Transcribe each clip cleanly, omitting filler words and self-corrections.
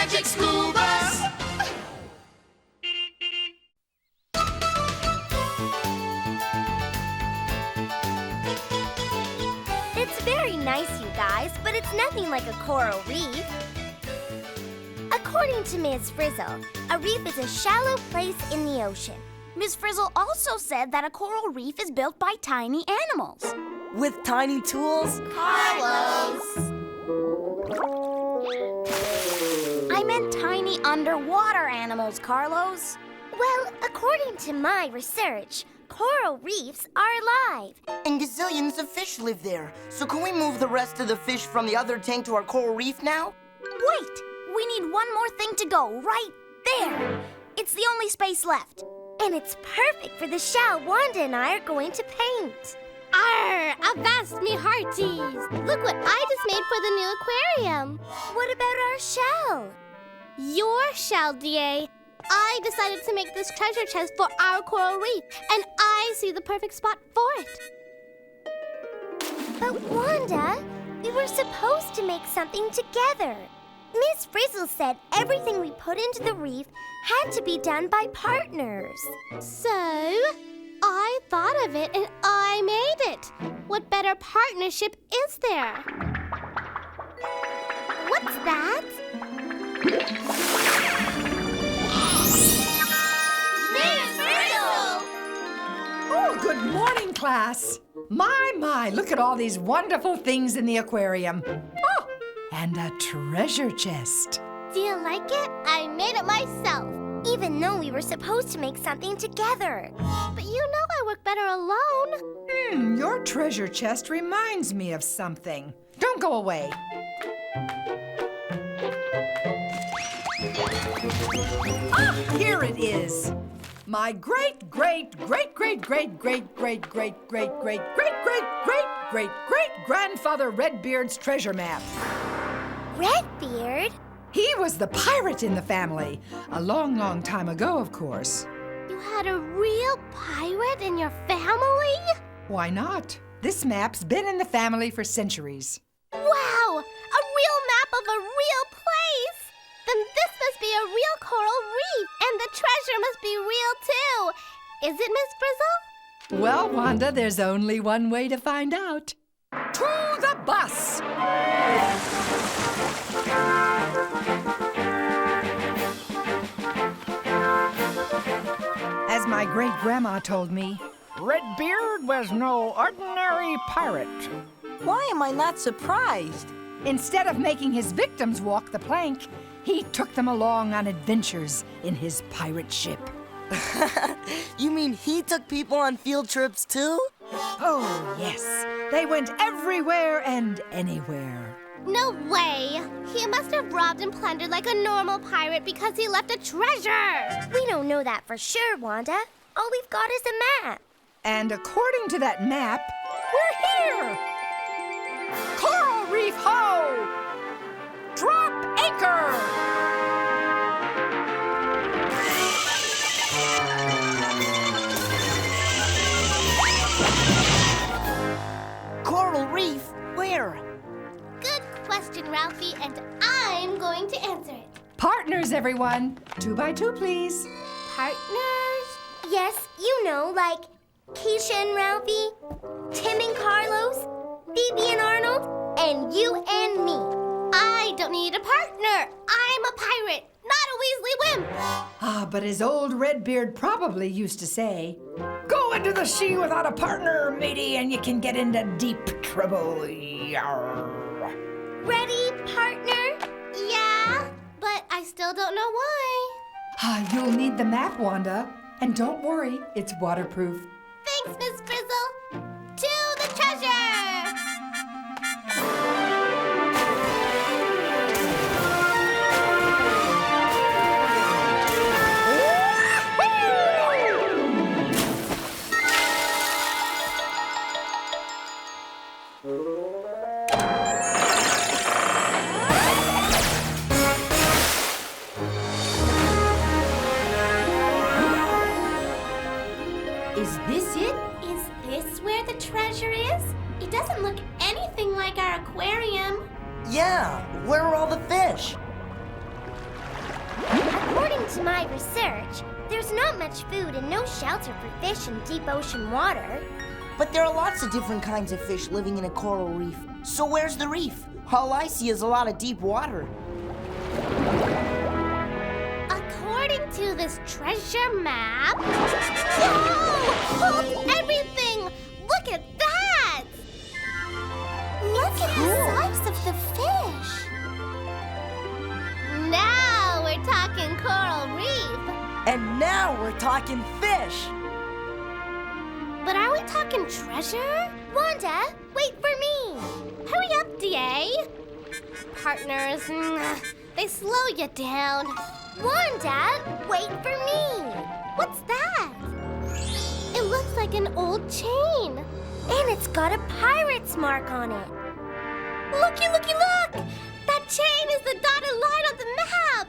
magic school bus. It's very nice, you guys, but it's nothing like a coral reef. According to Ms. Frizzle, a reef is a shallow place in the ocean. Ms. Frizzle also said that a coral reef is built by tiny animals. With tiny tools? Carlos! I meant tiny underwater animals, Carlos. Well, according to my research, coral reefs are alive. And gazillions of fish live there. So can we move the rest of the fish from the other tank to our coral reef now? Wait! We need one more thing to go right there. It's the only space left. And it's perfect for the shell Wanda and I are going to paint. Arr! Avast me hearties! Look what I just made for the new aquarium. What about our shell? Your shell, DA. I decided to make this treasure chest for our coral reef, and I see the perfect spot for it. But Wanda, we were supposed to make something together. Miss Frizzle said everything we put into the reef had to be done by partners. So, I thought of it and I made it. What better partnership is there? What's that? Miss Frizzle! Oh, good morning, class. My, look at all these wonderful things in the aquarium. Oh, and a treasure chest. Do you like it? I made it myself. Even though we were supposed to make something together. But you know I work better alone. Your treasure chest reminds me of something. Don't go away. Ah, here it is. My great-great-great-great-great-great-great-great-great-great-great-grandfather Redbeard's treasure map. Redbeard? He was the pirate in the family. A long, long time ago, of course. You had a real pirate in your family? Why not? This map's been in the family for centuries. Wow! A real map of a real place! Then this must be a real coral reef, and the treasure must be real too. Is it, Miss Frizzle? Well, Wanda, there's only one way to find out. To the bus! As my great-grandma told me, Redbeard was no ordinary pirate. Why am I not surprised? instead of making his victims walk the plank, he took them along on adventures in his pirate ship. You mean he took people on field trips too? Oh, yes. They went everywhere and anywhere. No way! He must have robbed and plundered like a normal pirate because he left a treasure! We don't know that for sure, Wanda. All we've got is a map. And according to that map, we're here! Coral Reef Ho! Drop anchor! Coral Reef? Where? Good question, Ralphie, and I'm going to answer it. Partners, everyone. 2 by 2, please. Partners? Yes, you know, like Keisha and Ralphie, Tim and Carlos, Phoebe and Arnold, and you and me. I don't need a partner. I'm a pirate, not a Weasley wimp. Ah, but as old Redbeard probably used to say, go into the sea without a partner, matey, and you can get into deep trouble. Yarr. Ready, partner? Yeah, but I still don't know why. Ah, you'll need the map, Wanda. And don't worry, it's waterproof. Thanks, Miss Frizzle. To the treasure! Is this it? Is this where the treasure is? It doesn't look anything like our aquarium. Yeah, where are all the fish? to my research, there's not much food and no shelter for fish in deep ocean water. But there are lots of different kinds of fish living in a coral reef. So where's the reef? All I see is a lot of deep water. According to this treasure map... Whoa! Hold everything! Look at that! Look at the size of the fish! Now we're talking coral reef. And now we're talking fish. But are we talking treasure? Wanda, wait for me. Hurry up, DA. Partners, they slow you down. Wanda, wait for me. What's that? It looks like an old chain. And it's got a pirate's mark on it. Looky, looky, look! That chain is the dotted line on the map.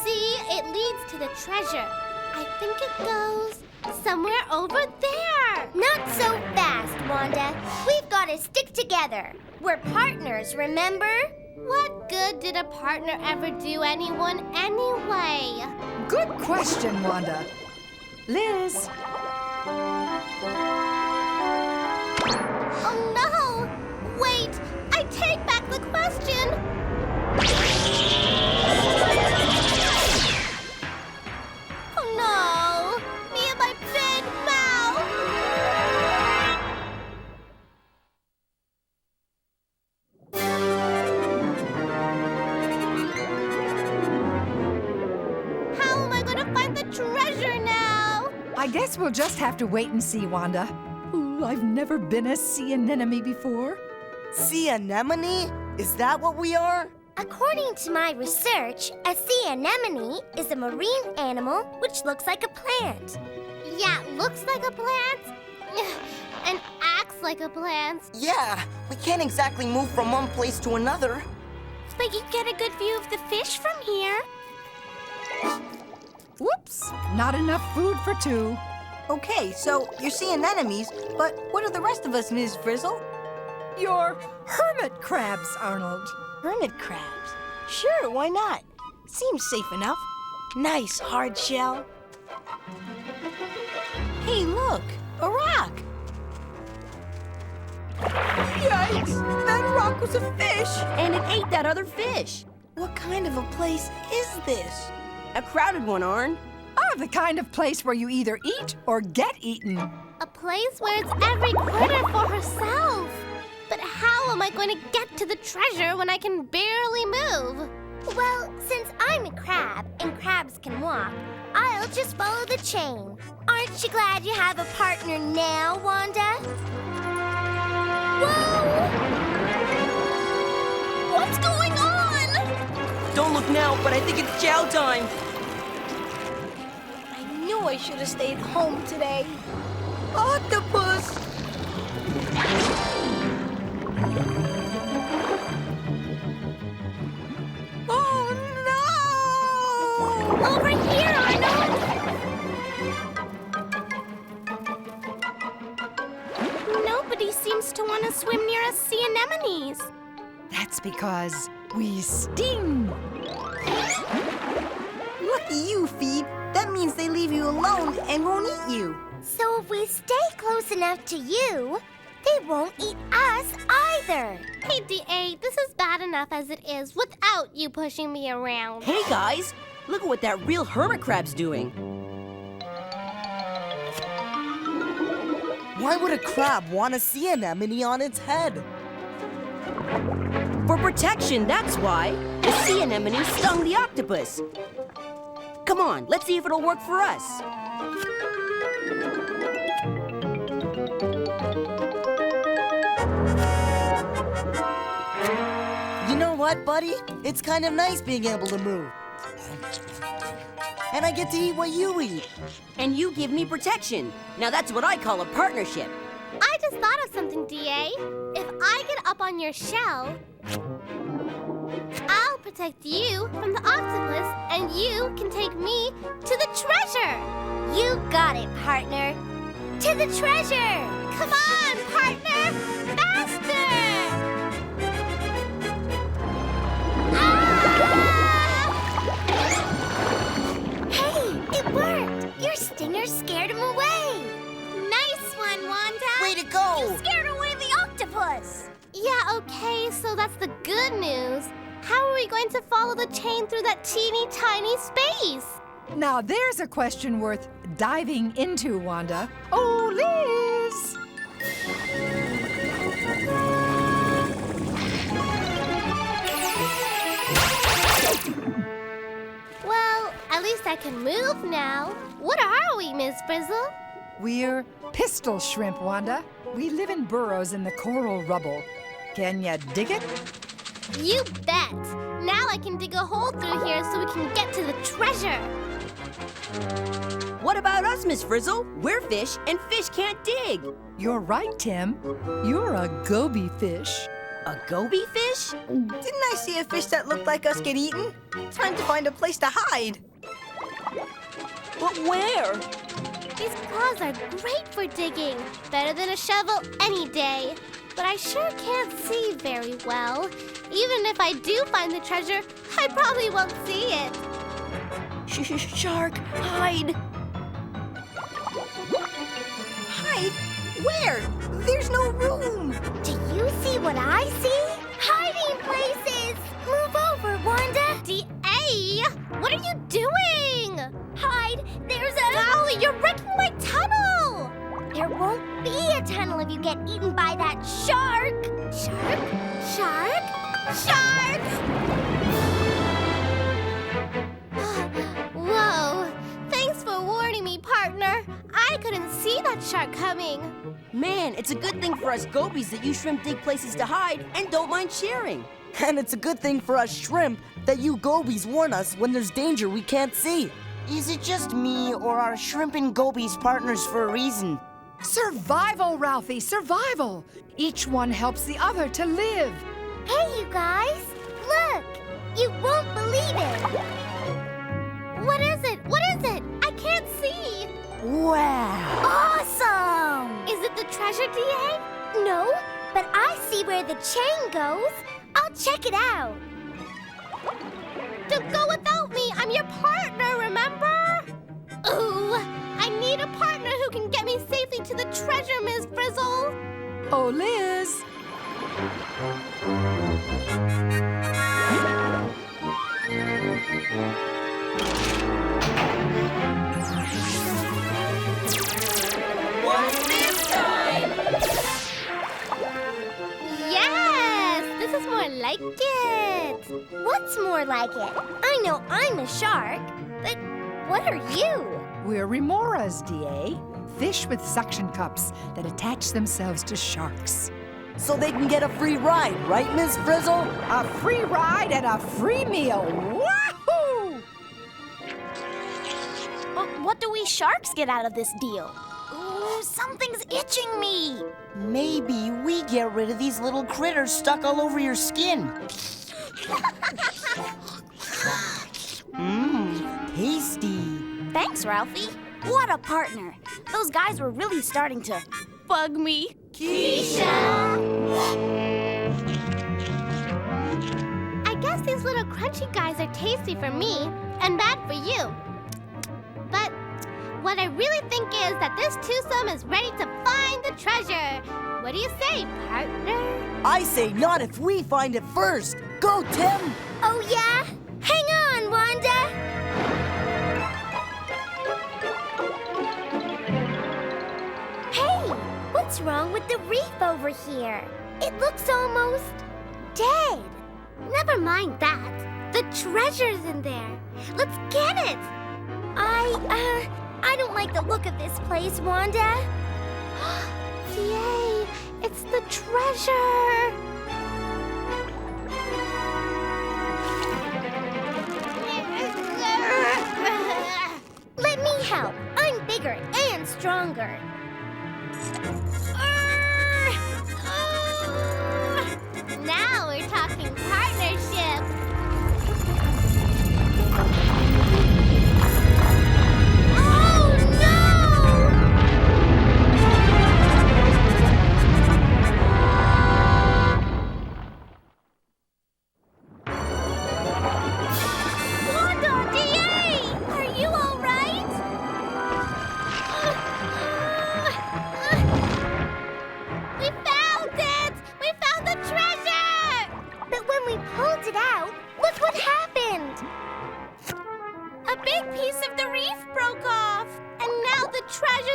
See, it leads to the treasure. I think it goes somewhere over there. Not so fast, Wanda. We've got to stick together. We're partners, remember? What good did a partner ever do anyone anyway? Good question, Wanda. Liz. Oh no! Wait, I take back the question. Oh no! Me and my big mouth! How am I gonna find the treasure now? I guess we'll just have to wait and see, Wanda. Ooh, I've never been a sea anemone before. Sea anemone? Is that what we are? According to my research, a sea anemone is a marine animal which looks like a plant. Yeah, looks like a plant and acts like a plant. Yeah, we can't exactly move from one place to another. But you get a good view of the fish from here. Whoops, not enough food for two. Okay, so you're sea anemones, but what are the rest of us, Ms. Frizzle? You're hermit crabs, Arnold. Hermit crabs. Sure, why not? Seems safe enough. Nice hard shell. Hey, look, a rock. Yikes! That rock was a fish! And it ate that other fish. What kind of a place is this? A crowded one, Arn. The kind of place where you either eat or get eaten. A place where it's every critter for herself. But how am I going to get to the treasure when I can barely move? Well, since I'm a crab and crabs can walk, I'll just follow the chain. Aren't you glad you have a partner now, Wanda? Whoa! What's going on? Don't look now, but I think it's chow time. I knew I should have stayed home today. Octopus! Oh no! Over here, Arnold! Nobody seems to want to swim near us sea anemones. That's because we sting. Lucky you, Phoebe. That means they leave you alone and won't eat you. So if we stay close enough to you, they won't eat us either. Hey, DA, this is bad enough as it is without you pushing me around. Hey, guys, look at what that real hermit crab's doing. Why would a crab want a sea anemone on its head? For protection, that's why. The sea anemone stung the octopus. Come on, let's see if it'll work for us. You know what, buddy? It's kind of nice being able to move. And I get to eat what you eat. And you give me protection. Now that's what I call a partnership. I just thought of something, DA. If I get up on your shell, I'll protect you from the octopus, and you can take me to the treasure. You got it, partner. To the treasure! Come on, partner! Faster! Hey, follow the chain through that teeny tiny space? Now there's a question worth diving into, Wanda. Oh, Liz! Well, at least I can move now. What are we, Miss Frizzle? We're pistol shrimp, Wanda. We live in burrows in the coral rubble. Can ya dig it? You bet. Now I can dig a hole through here so we can get to the treasure. What about us, Miss Frizzle? We're fish, and fish can't dig. You're right, Tim. You're a goby fish. A goby fish? Didn't I see a fish that looked like us get eaten? Time to find a place to hide. But where? These claws are great for digging. Better than a shovel any day. But I sure can't see very well. Even if I do find the treasure, I probably won't see it. Shark, hide. Hide? Where? There's no room. Do you see what I see? Hiding places! Move over, Wanda! D.A., what are you doing? Hide! There's a... Golly, you're wrecking my tunnel! There won't be a tunnel if you get eaten by that shark! Shark? Shark? Shark! Whoa, thanks for warning me, partner. I couldn't see that shark coming. Man, it's a good thing for us gobies that you shrimp dig places to hide and don't mind sharing. And it's a good thing for us shrimp that you gobies warn us when there's danger we can't see. Is it just me, or are shrimp and gobies partners for a reason? Survival, Ralphie, survival! Each one helps the other to live. Hey, you guys! Look! You won't believe it! What is it? What is it? I can't see. Wow! Awesome! Is it the treasure, D.A.? No, but I see where the chain goes. I'll check it out. Don't go without me. I'm your partner, remember? Ooh, I need a partner who can get me safely to the treasure, Miss Frizzle. Oh, Liz! What's this time? Yes, this is more like it. What's more like it? I know I'm a shark, but what are you? We're remoras, D.A. Fish with suction cups that attach themselves to sharks. So they can get a free ride, right, Miss Frizzle? A free ride and a free meal. Wahoo! But what do we sharks get out of this deal? Ooh, something's itching me. Maybe we get rid of these little critters stuck all over your skin. Mmm, tasty. Thanks, Ralphie. What a partner. Those guys were really starting to bug me. Keisha! I guess these little crunchy guys are tasty for me and bad for you. But what I really think is that this twosome is ready to find the treasure. What do you say, partner? I say not if we find it first. Go, Tim! Oh, yeah? Hang on, Wanda. Hey, what's wrong with the reef over here? It looks almost dead. Never mind that. The treasure's in there. Let's get it. I don't like the look of this place, Wanda. Yay, it's the treasure. Let me help. I'm bigger and stronger. Now we're talking partnership. Oh, no!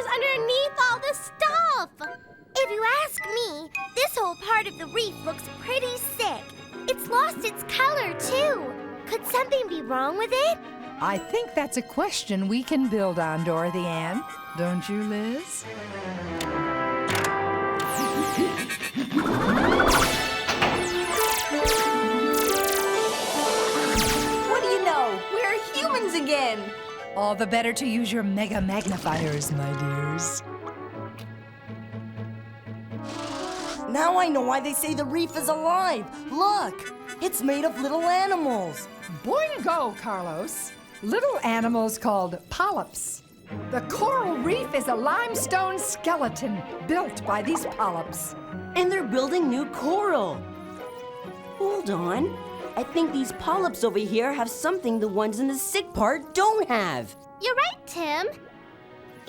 treasures underneath all this stuff. If you ask me, this whole part of the reef looks pretty sick. It's lost its color, too. Could something be wrong with it? I think that's a question we can build on, Dorothy Ann. Don't you, Liz? What do you know? We're humans again. All the better to use your mega magnifiers, my dears. Now I know why they say the reef is alive. Look, it's made of little animals. Boingo, Carlos. Little animals called polyps. The coral reef is a limestone skeleton built by these polyps. And they're building new coral. Hold on. I think these polyps over here have something the ones in the sick part don't have. You're right, Tim.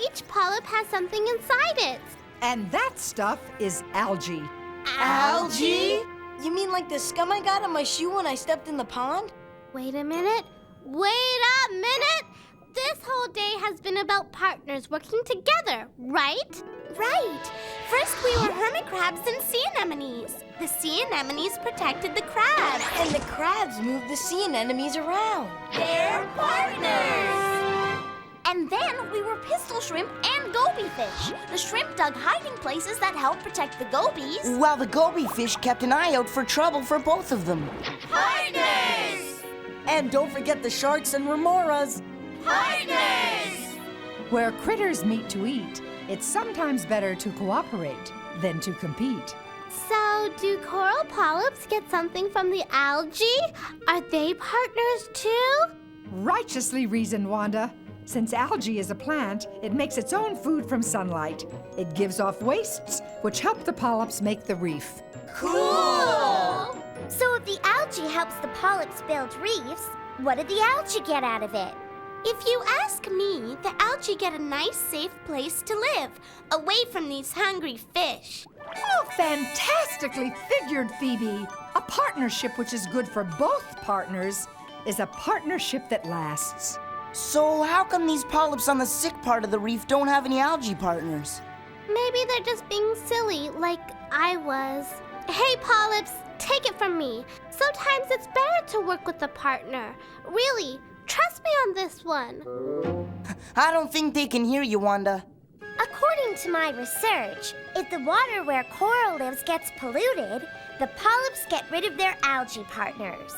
Each polyp has something inside it. And that stuff is algae. Algae? You mean like the scum I got on my shoe when I stepped in the pond? Wait a minute. Wait a minute! This whole day has been about partners working together, right? Right. First, we were hermit crabs and sea anemones. The sea anemones protected the crabs. And the crabs moved the sea anemones around. They're partners. And then we were pistol shrimp and goby fish. The shrimp dug hiding places that helped protect the gobies. While the goby fish kept an eye out for trouble for both of them. Partners! And don't forget the sharks and remoras. Partners! Where critters meet to eat, it's sometimes better to cooperate than to compete. So, do coral polyps get something from the algae? Are they partners too? Righteously reasoned, Wanda. Since algae is a plant, it makes its own food from sunlight. It gives off wastes, which help the polyps make the reef. Cool! So if the algae helps the polyps build reefs, what did the algae get out of it? If you ask me, the algae get a nice, safe place to live, away from these hungry fish. Oh, fantastically figured, Phoebe. A partnership which is good for both partners is a partnership that lasts. So how come these polyps on the sick part of the reef don't have any algae partners? Maybe they're just being silly, like I was. Hey, polyps, take it from me. Sometimes it's better to work with a partner. Really, trust me on this one. I don't think they can hear you, Wanda. According to my research, if the water where coral lives gets polluted, the polyps get rid of their algae partners.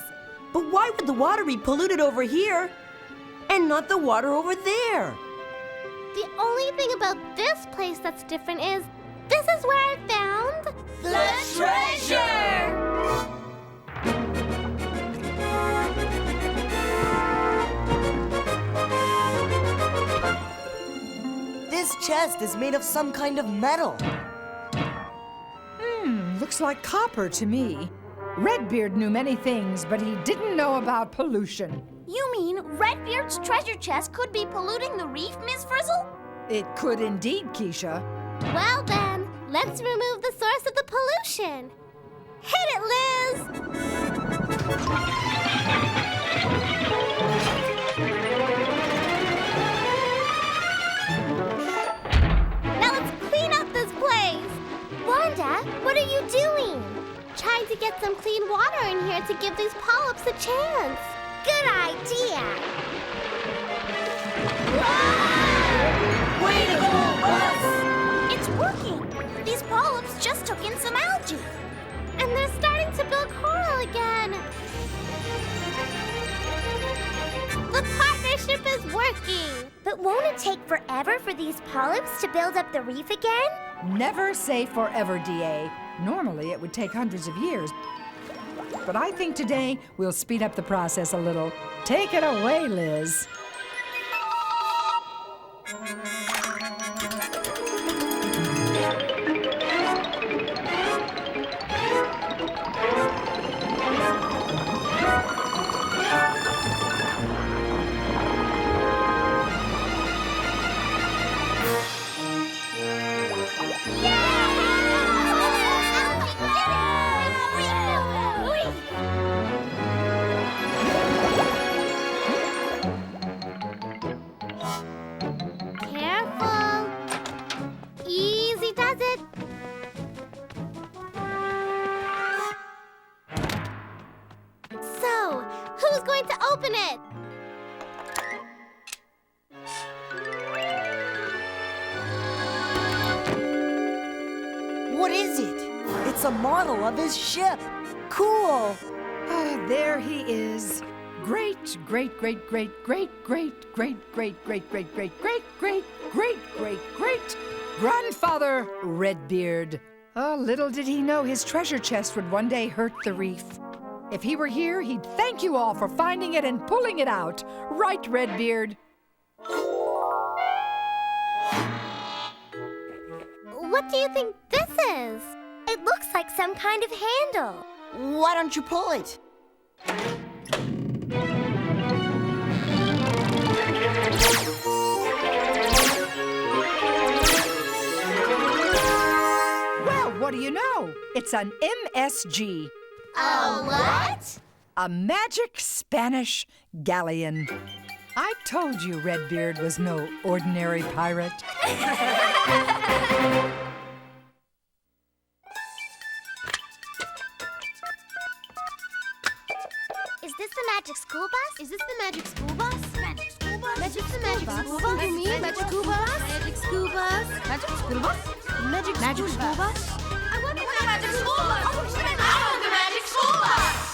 But why would the water be polluted over here and not the water over there? The only thing about this place that's different is this is where I found The treasure! This chest is made of some kind of metal. Looks like copper to me. Redbeard knew many things, but he didn't know about pollution. You mean Redbeard's treasure chest could be polluting the reef, Miss Frizzle? It could indeed, Keisha. Well then, let's remove the source of the pollution. Hit it, Liz! Now let's clean up this place. Wanda, what are you doing? Trying to get some clean water in here to give these polyps a chance. Good idea. Way to go, Buzz! It's working. These polyps just took in some algae. And they're starting to build coral again. The partnership is working. But won't it take forever for these polyps to build up the reef again? Never say forever, D.A. Normally, it would take hundreds of years. But I think today we'll speed up the process a little. Take it away, Liz. is it? It's a model of his ship. Cool. Ah, there he is. Great, great, great, great, great, great, great, great, great, great, great, great, great, great, great, great grandfather Redbeard. Oh, little did he know his treasure chest would one day hurt the reef. If he were here, he'd thank you all for finding it and pulling it out. Right, Redbeard? What do you think this is? It looks like some kind of handle. Why don't you pull it? Well, what do you know? It's an MSG. A what? A magic Spanish galleon. I told you Redbeard was no ordinary pirate. Is this the magic school bus? Is this the magic school bus? Magic school bus? Magic the magic school bus? You mean magic school bus? Magic school bus? Magic school bus? Magic school bus? I wonder what the magic school bus? I know the magic school bus!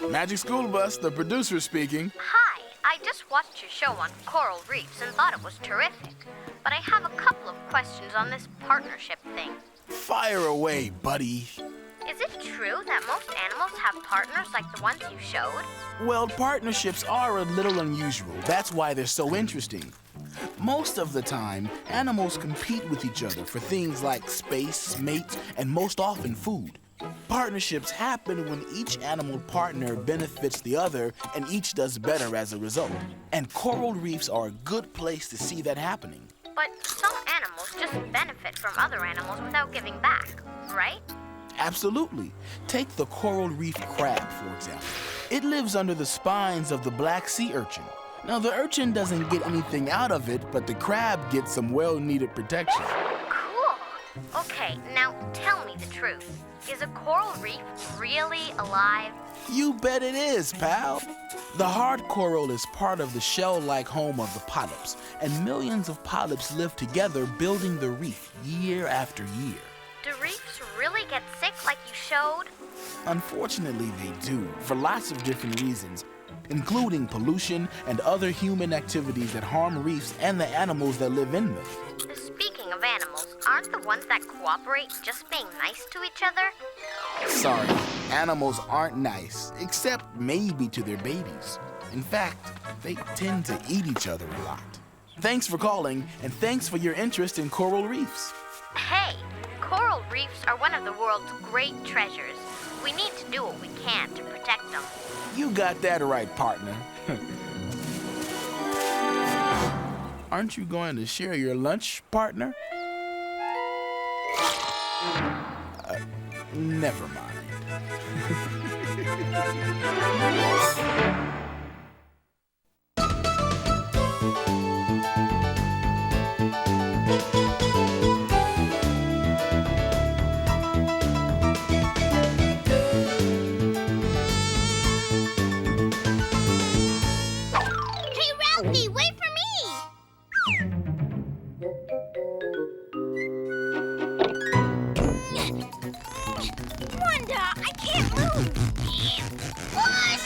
Magic School Bus, the producer speaking. Hi, I just watched your show on coral reefs and thought it was terrific. But I have a couple of questions on this partnership thing. Fire away, buddy. Is it true that most animals have partners like the ones you showed? Well, partnerships are a little unusual. That's why they're so interesting. Most of the time, animals compete with each other for things like space, mates, and most often food. Partnerships happen when each animal partner benefits the other and each does better as a result. And coral reefs are a good place to see that happening. But some animals just benefit from other animals without giving back, right? Absolutely. Take the coral reef crab, for example. It lives under the spines of the black sea urchin. Now, the urchin doesn't get anything out of it, but the crab gets some well-needed protection. Cool. Okay, now tell me the truth. Is a coral reef really alive? You bet it is, pal. The hard coral is part of the shell-like home of the polyps, and millions of polyps live together building the reef year after year. Do reefs really get sick like you showed? Unfortunately, they do, for lots of different reasons, including pollution and other human activities that harm reefs and the animals that live in them. Speaking of animals, aren't the ones that cooperate just being nice to each other? Sorry, animals aren't nice, except maybe to their babies. In fact, they tend to eat each other a lot. Thanks for calling, and thanks for your interest in coral reefs. Hey, coral reefs are one of the world's great treasures. We need to do what we can to protect them. You got that right, partner. Aren't you going to share your lunch, partner? Never mind. Hey, Ralphie, wait for me! Wanda, I can't move! Push!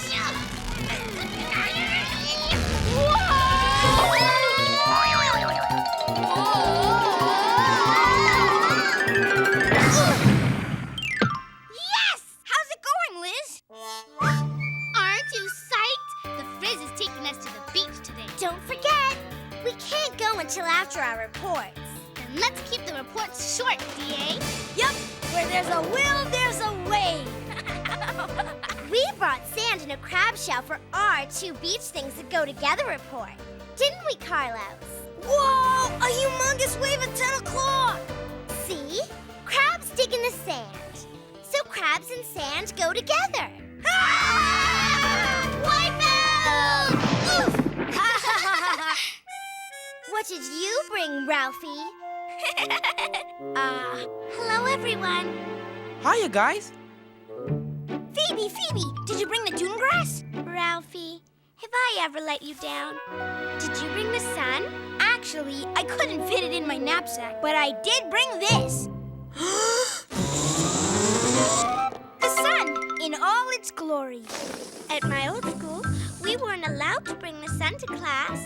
Yes! How's it going, Liz? Aren't you psyched? The Frizz is taking us to the beach today. Don't forget, we can't go until after our reports. And let's keep the reports short, DA. Yup, where there's a will, there's a way. We brought sand and a crab shell for our 2 beach things that go together report. Didn't we, Carlos? Whoa, a humongous wave at 10 o'clock. See? Crabs dig in the sand. So crabs and sand go together. Wipe out! Oof! What did you bring, Ralphie? Hello, everyone. Hiya, guys. Phoebe, did you bring the dune grass? Ralphie, Have I ever let you down? Did you bring the sun? Actually, I couldn't fit it in my knapsack, but I did bring this. The sun in all its glory. At my old school, we weren't allowed to bring the sun to class.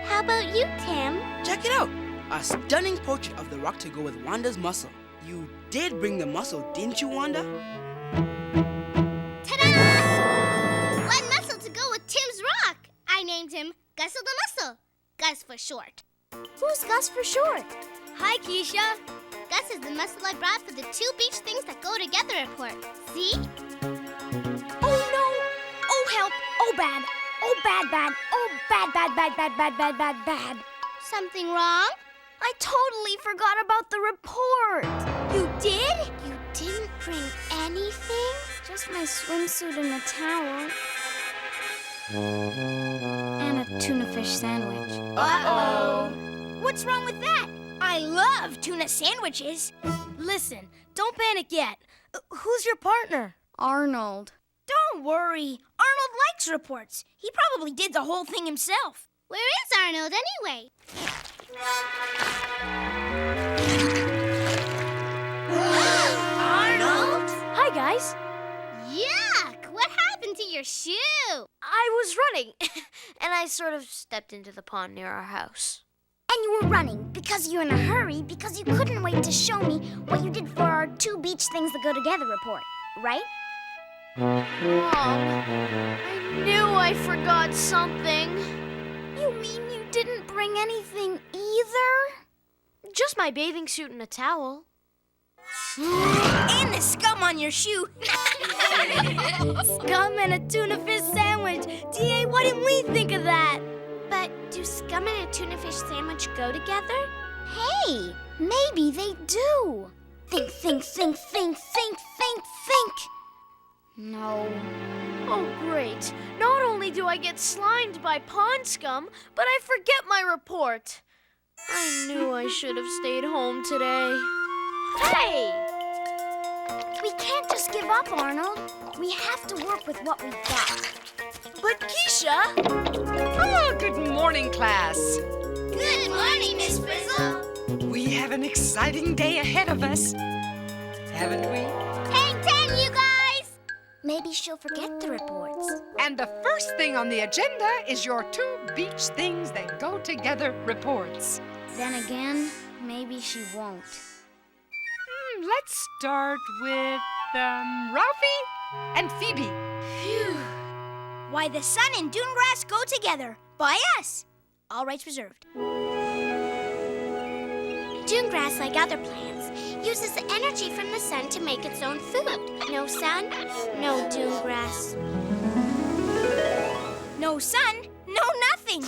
How about you, Tim? Check it out. A stunning portrait of the rock to go with Wanda's mussel. You did bring the mussel, didn't you, Wanda? Ta-da! One mussel to go with Tim's rock. I named him Gussel the Mussel. Gus for short. Who's Gus for short? Hi, Keisha. Gus is the mussel I brought for the 2 beach things that go together report. See? Oh, no. Oh, help. Oh, bad. Oh, bad, bad. Oh, bad, bad, bad, bad, bad, bad, bad, bad. Something wrong? I totally forgot about the report. You did? You didn't bring anything? Just my swimsuit and a towel. And a tuna fish sandwich. Uh-oh. What's wrong with that? I love tuna sandwiches. Listen, don't panic yet. Who's your partner? Arnold. Don't worry. Arnold likes reports. He probably did the whole thing himself. Where is Arnold anyway? Arnold? Hi, guys. Yuck! What happened to your shoe? I was running, and I sort of stepped into the pond near our house. And you were running because you're in a hurry because you couldn't wait to show me what you did for our 2 beach things that go together report, right? Mom, I knew I forgot something. You mean you didn't bring anything either? Just my bathing suit and a towel. And the scum on your shoe. Scum and a tuna fish sandwich. D.A., why didn't we think of that? But do scum and a tuna fish sandwich go together? Hey, maybe they do. Think, think, think, think, think, think, think. No. Oh, great. Not only do I get slimed by pond scum, but I forget my report. I knew I should have stayed home today. Hey! We can't just give up, Arnold. We have to work with what we've got. But Keisha! Oh, good morning, class. Good morning, Miss Frizzle. We have an exciting day ahead of us, haven't we? Hang 10, you guys! Maybe she'll forget the reports. And the first thing on the agenda is your 2 beach things that go together reports. Then again, maybe she won't. Let's start with Ralphie and Phoebe. Phew. Why the sun and dune grass go together. By us. All rights reserved. Dune grass, like other plants, uses the energy from the sun to make its own food. No sun, no dune grass. No sun, no nothing.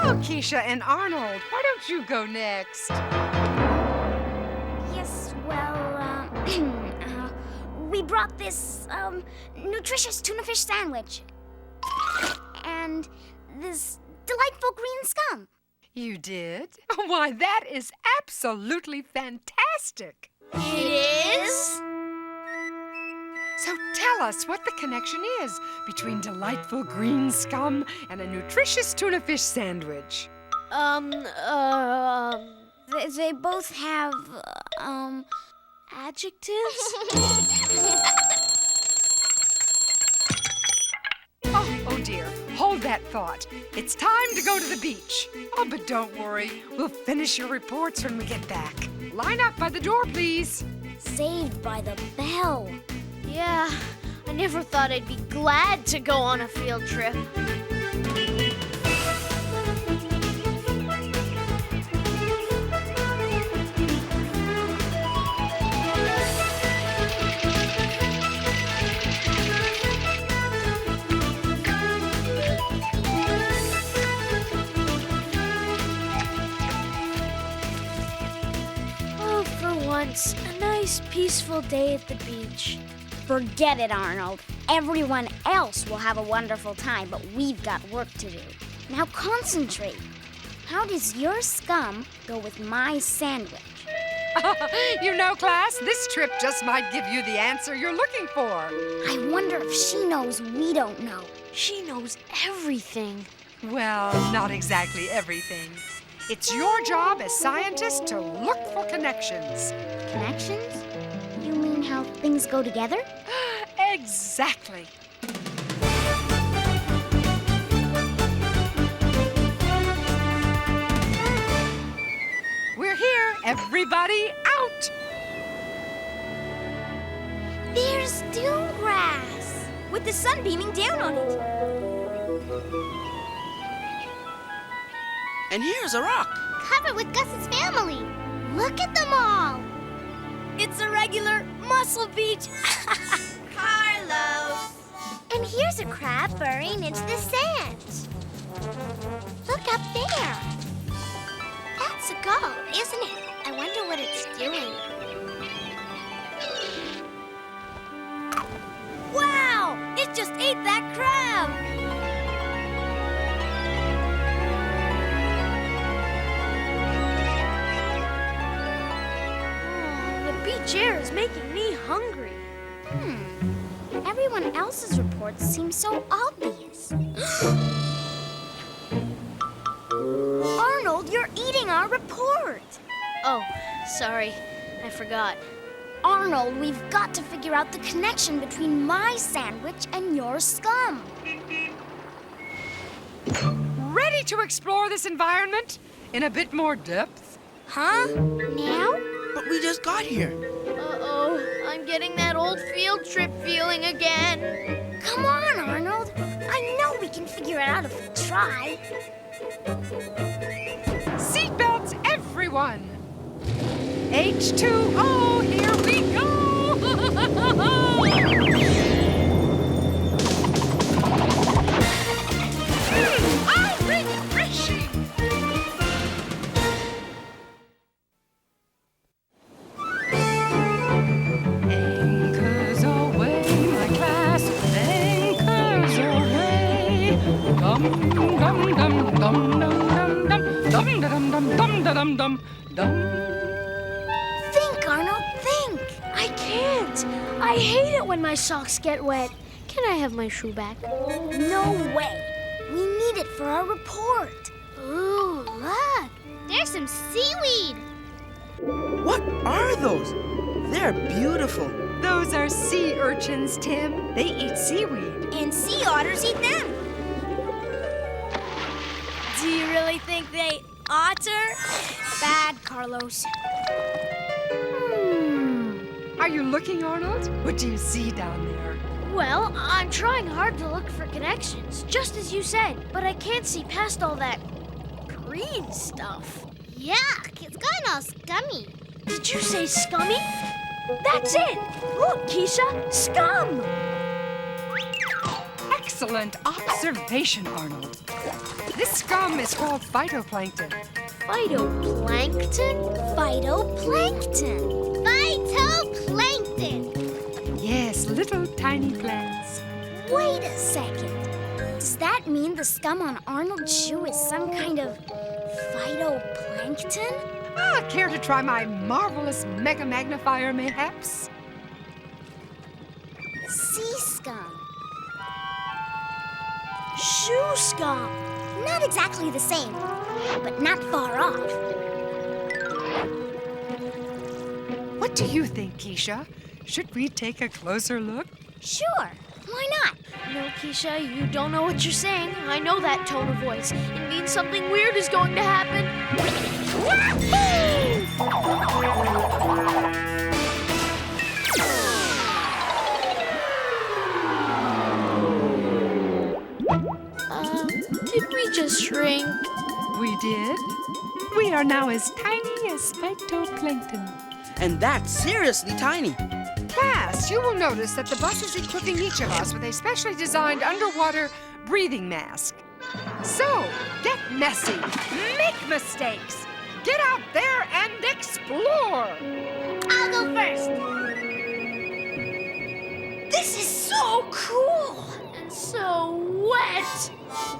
Oh, Keisha and Arnold, why don't you go next? Yes, well, we brought this, nutritious tuna fish sandwich. And this delightful green scum. You did? Why, that is absolutely fantastic. It is? So tell us what the connection is between delightful green scum and a nutritious tuna fish sandwich. They both have, adjectives? Oh dear, hold that thought. It's time to go to the beach. Oh, but don't worry, we'll finish your reports when we get back. Line up by the door, please. Saved by the bell. Yeah, I never thought I'd be glad to go on a field trip. Oh, for once, a nice, peaceful day at the beach. Forget it, Arnold. Everyone else will have a wonderful time, but we've got work to do. Now concentrate. How does your scum go with my sandwich? You know, class, this trip just might give you the answer you're looking for. I wonder if she knows we don't know. She knows everything. Well, not exactly everything. It's your job as scientists to look for connections. Connections? You mean how things go together? Exactly. We're here, everybody out! There's dew grass with the sun beaming down on it. And here's a rock. Covered with Gus's family. Look at them all. It's a regular mussel beach. Carlos! And here's a crab burrowing into the sand. Look up there. That's a gull, isn't it? I wonder what it's doing. Wow! It just ate that crab! The beach air is making me hungry. Everyone else's reports seem so obvious. Arnold, you're eating our report. Oh, sorry. I forgot. Arnold, we've got to figure out the connection between my sandwich and your scum. Ready to explore this environment in a bit more depth? Huh? Now? But we just got here. Uh-oh, I'm getting that old field trip feeling again. Come on, Arnold. I know we can figure it out if we try. Seatbelts, everyone! H2O, here we go! How refreshing! Anchors away, my class, anchors away. Dum dum dum dum dum dum dum dum dum dum dum dum dum. Think, Arnold, think. I can't. I hate it when my socks get wet. Can I have my shoe back? No way. We need it for our report. Ooh, look. There's some seaweed. What are those? They're beautiful. Those are sea urchins, Tim. They eat seaweed. And sea otters eat them. Do you really think they otter? Bad, Carlos. Are you looking, Arnold? What do you see down there? Well, I'm trying hard to look for connections, just as you said, but I can't see past all that green stuff. Yuck, it's gotten all scummy. Did you say scummy? That's it! Look, Keisha, scum! Excellent observation, Arnold. This scum is called phytoplankton. Phytoplankton? Phytoplankton. Phytoplankton. Yes, little tiny plants. Wait a second. Does that mean the scum on Arnold's shoe is some kind of phytoplankton? Care to try my marvelous mega magnifier, mayhaps? Sea scum. Shoe scum. Not exactly the same, but not far off. What do you think, Keisha? Should we take a closer look? Sure, why not? No, Keisha, you don't know what you're saying. I know that tone of voice. It means something weird is going to happen. Did we just shrink? We did. We are now as tiny as phytoplankton. And that's seriously tiny. Class, you will notice that the bus is equipping each of us with a specially designed underwater breathing mask. So, get messy, make mistakes, get out there and explore. I'll go first. This is so cool! And so wet.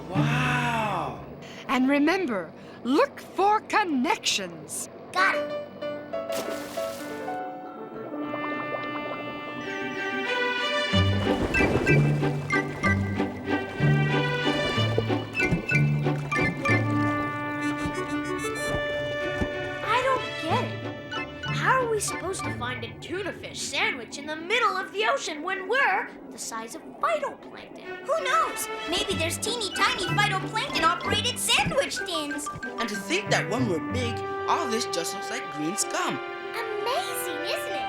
Wow. And remember, look for connections. Got it. find a tuna fish sandwich in the middle of the ocean when we're the size of phytoplankton? Who knows? Maybe there's teeny tiny phytoplankton-operated sandwich tins. And to think that when we're big, all this just looks like green scum. Amazing, isn't it?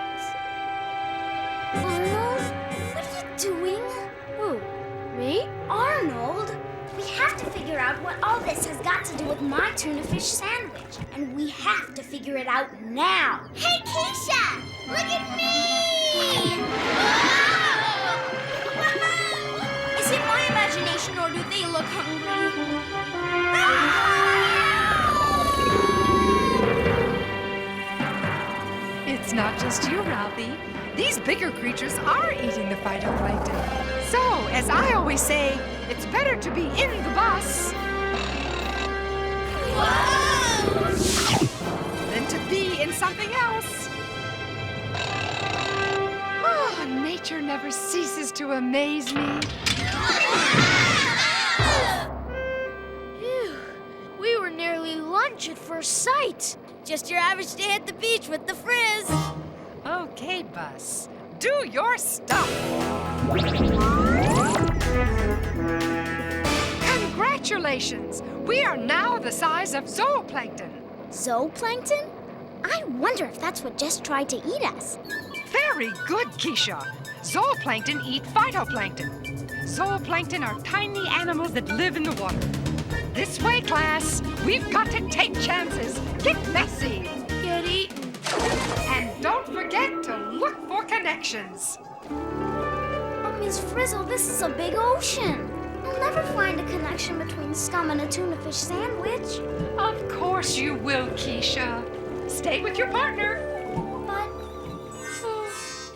Arnold, what are you doing? Who? Me? Arnold, we have to figure out what all this has got to do with my tuna fish sandwich. And we have to figure it out now. Hey, Keisha! Look at me! Is it my imagination or do they look hungry? It's not just you, Ralphie. These bigger creatures are eating the phytoplankton. So, as I always say, it's better to be in the bus than to be in something else. Oh, nature never ceases to amaze me. Phew. We were nearly lunch at first sight. Just your average day at the beach with the frizz. Okay, Bus, do your stuff. Congratulations! We are now the size of zooplankton. Zooplankton? I wonder if that's what just tried to eat us. Very good, Keisha. Zooplankton eat phytoplankton. Zooplankton are tiny animals that live in the water. This way, class. We've got to take chances. Get messy. Get eaten. And don't forget to look for connections. But Miss Frizzle, this is a big ocean. I'll never find a connection between scum and a tuna fish sandwich. Of course you will, Keisha. Stay with your partner. But...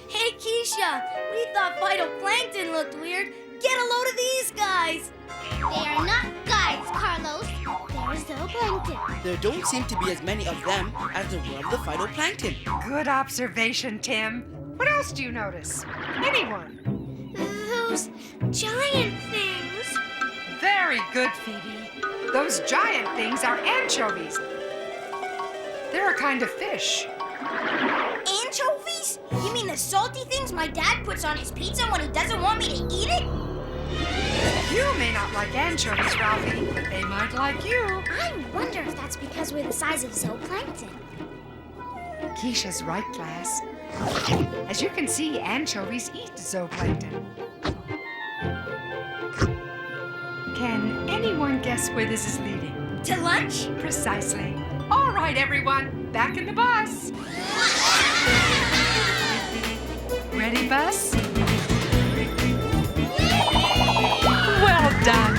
Hey, Keisha, we thought phytoplankton looked weird. Get a load of these guys. They are not guys, Carlos. They're zooplankton. There don't seem to be as many of them as there were of the phytoplankton. Good observation, Tim. What else do you notice? Anyone? Those giant things. Very good, Phoebe. Those giant things are anchovies. They're a kind of fish. Anchovies? You mean the salty things my dad puts on his pizza when he doesn't want me to eat it? You may not like anchovies, Ralphie, but they might like you. I wonder if that's because we're the size of zooplankton. Keisha's right, class. As you can see, anchovies eat zooplankton. Can anyone guess where this is leading? To lunch? Precisely. All right, everyone, back in the bus. Ready, Bus? Well done.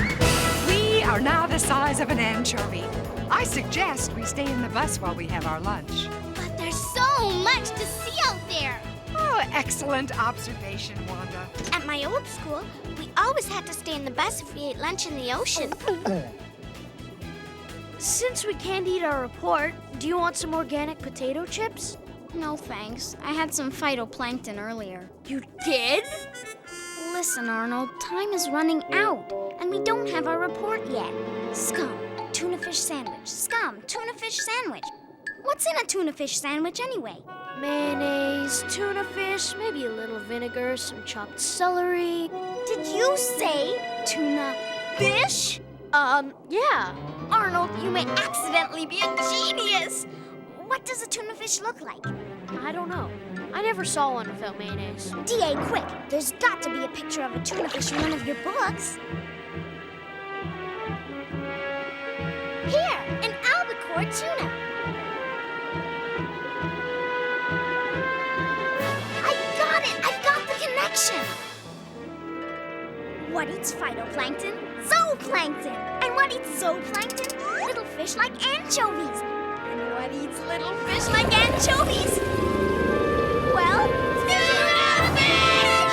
We are now the size of an anchovy. I suggest we stay in the bus while we have our lunch. But there's so much to see out there. Oh, excellent observation, Wanda. At my old school, we always had to stay in the bus if we ate lunch in the ocean. Since we can't eat our report, do you want some organic potato chips? No thanks. I had some phytoplankton earlier. You did? Listen, Arnold, time is running out, and we don't have our report yet. Scum, tuna fish sandwich. Scum, tuna fish sandwich. What's in a tuna fish sandwich anyway? Mayonnaise, tuna fish, maybe a little vinegar, some chopped celery. Did you say tuna fish? Yeah. Arnold, you may accidentally be a genius. What does a tuna fish look like? I don't know. I never saw one without mayonnaise. D.A., quick! There's got to be a picture of a tuna fish in one of your books. Here, an albacore tuna. I got it! I've got the connection! What eats phytoplankton? Zooplankton! And what eats zooplankton? Little fish like anchovies. And what eats little fish like anchovies? Well, tuna fish!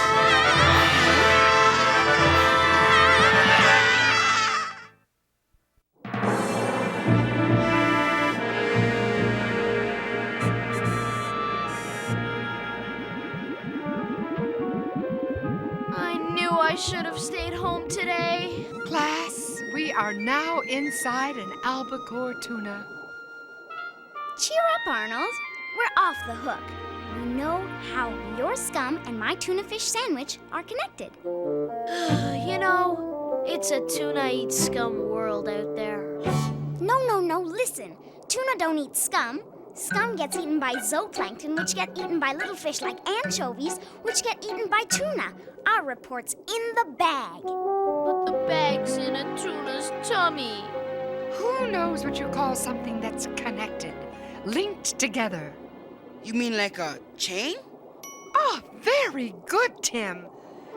I knew I should have stayed home today. Class, we are now inside an albacore tuna. Cheer up, Arnold. we're off the hook. We know how your scum and my tuna fish sandwich are connected. You know, it's a tuna-eat-scum world out there. No, listen. Tuna don't eat scum. Scum gets eaten by zooplankton, which get eaten by little fish like anchovies, which get eaten by tuna. Our report's in the bag. But the bag's in a tuna's tummy. Who knows what you call something that's connected, linked together? You mean like a chain? Oh, very good, Tim.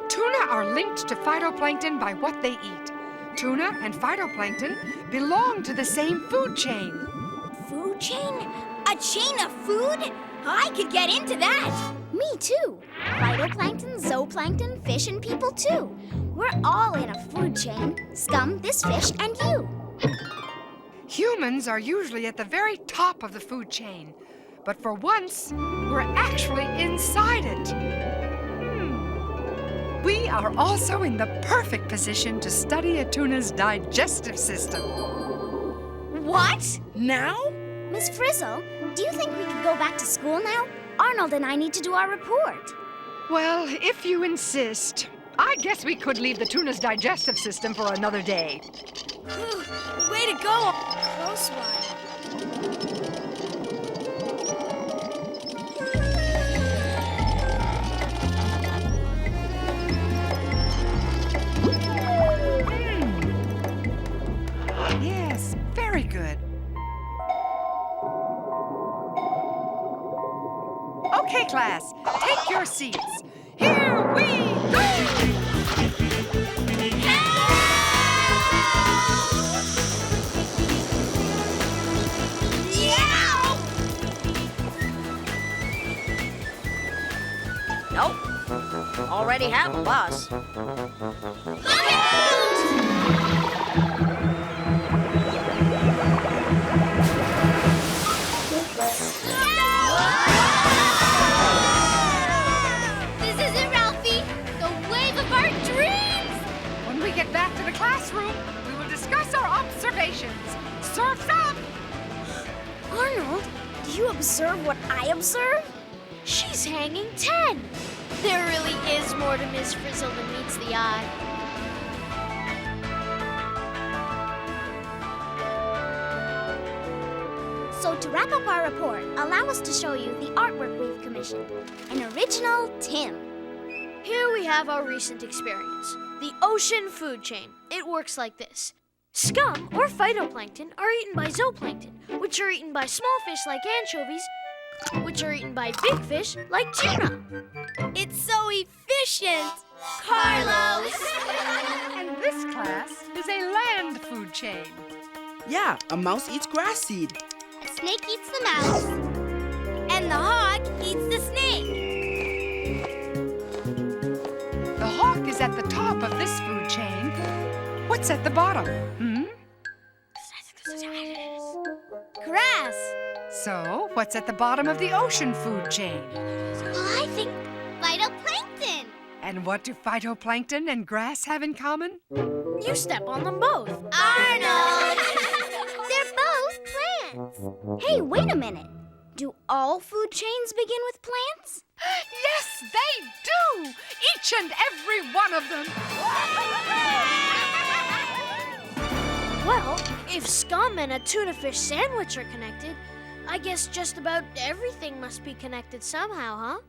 Tuna are linked to phytoplankton by what they eat. Tuna and phytoplankton belong to the same food chain. Food chain? A chain of food? I could get into that. Me too. Phytoplankton, zooplankton, fish, and people too. We're all in a food chain. Scum, this fish, and you. Humans are usually at the very top of the food chain, but for once, we're actually inside it. We are also in the perfect position to study a tuna's digestive system. What? Now? Miss Frizzle, do you think we could go back to school now? Arnold and I need to do our report. Well, if you insist, I guess we could leave the tuna's digestive system for another day. Way to go! Close one. Yes, very good. Okay, class, take your seats. Here we go! Nope. Already have a bus. This is it, Ralphie. The wave of our dreams. When we get back to the classroom, we will discuss our observations. Surf's up! Arnold, do you observe what I observe? She's hanging 10. There really is more to Miss Frizzle than meets the eye. So to wrap up our report, allow us to show you the artwork we've commissioned. An original Tim. Here we have our recent experience. The ocean food chain. It works like this. Scum, or phytoplankton, are eaten by zooplankton, which are eaten by small fish like anchovies, which are eaten by big fish like tuna. It's so efficient! Carlos! And this class is a land food chain. Yeah, a mouse eats grass seed. A snake eats the mouse. And the hawk eats the snake. The hawk is at the top of this food chain. What's at the bottom? Grass. So, what's at the bottom of the ocean food chain? Well, I think phytoplankton. And what do phytoplankton and grass have in common? You step on them both. Arnold! They're both plants. Hey, wait a minute. Do all food chains begin with plants? Yes, they do! Each and every one of them! Well, if scum and a tuna fish sandwich are connected, I guess just about everything must be connected somehow, huh?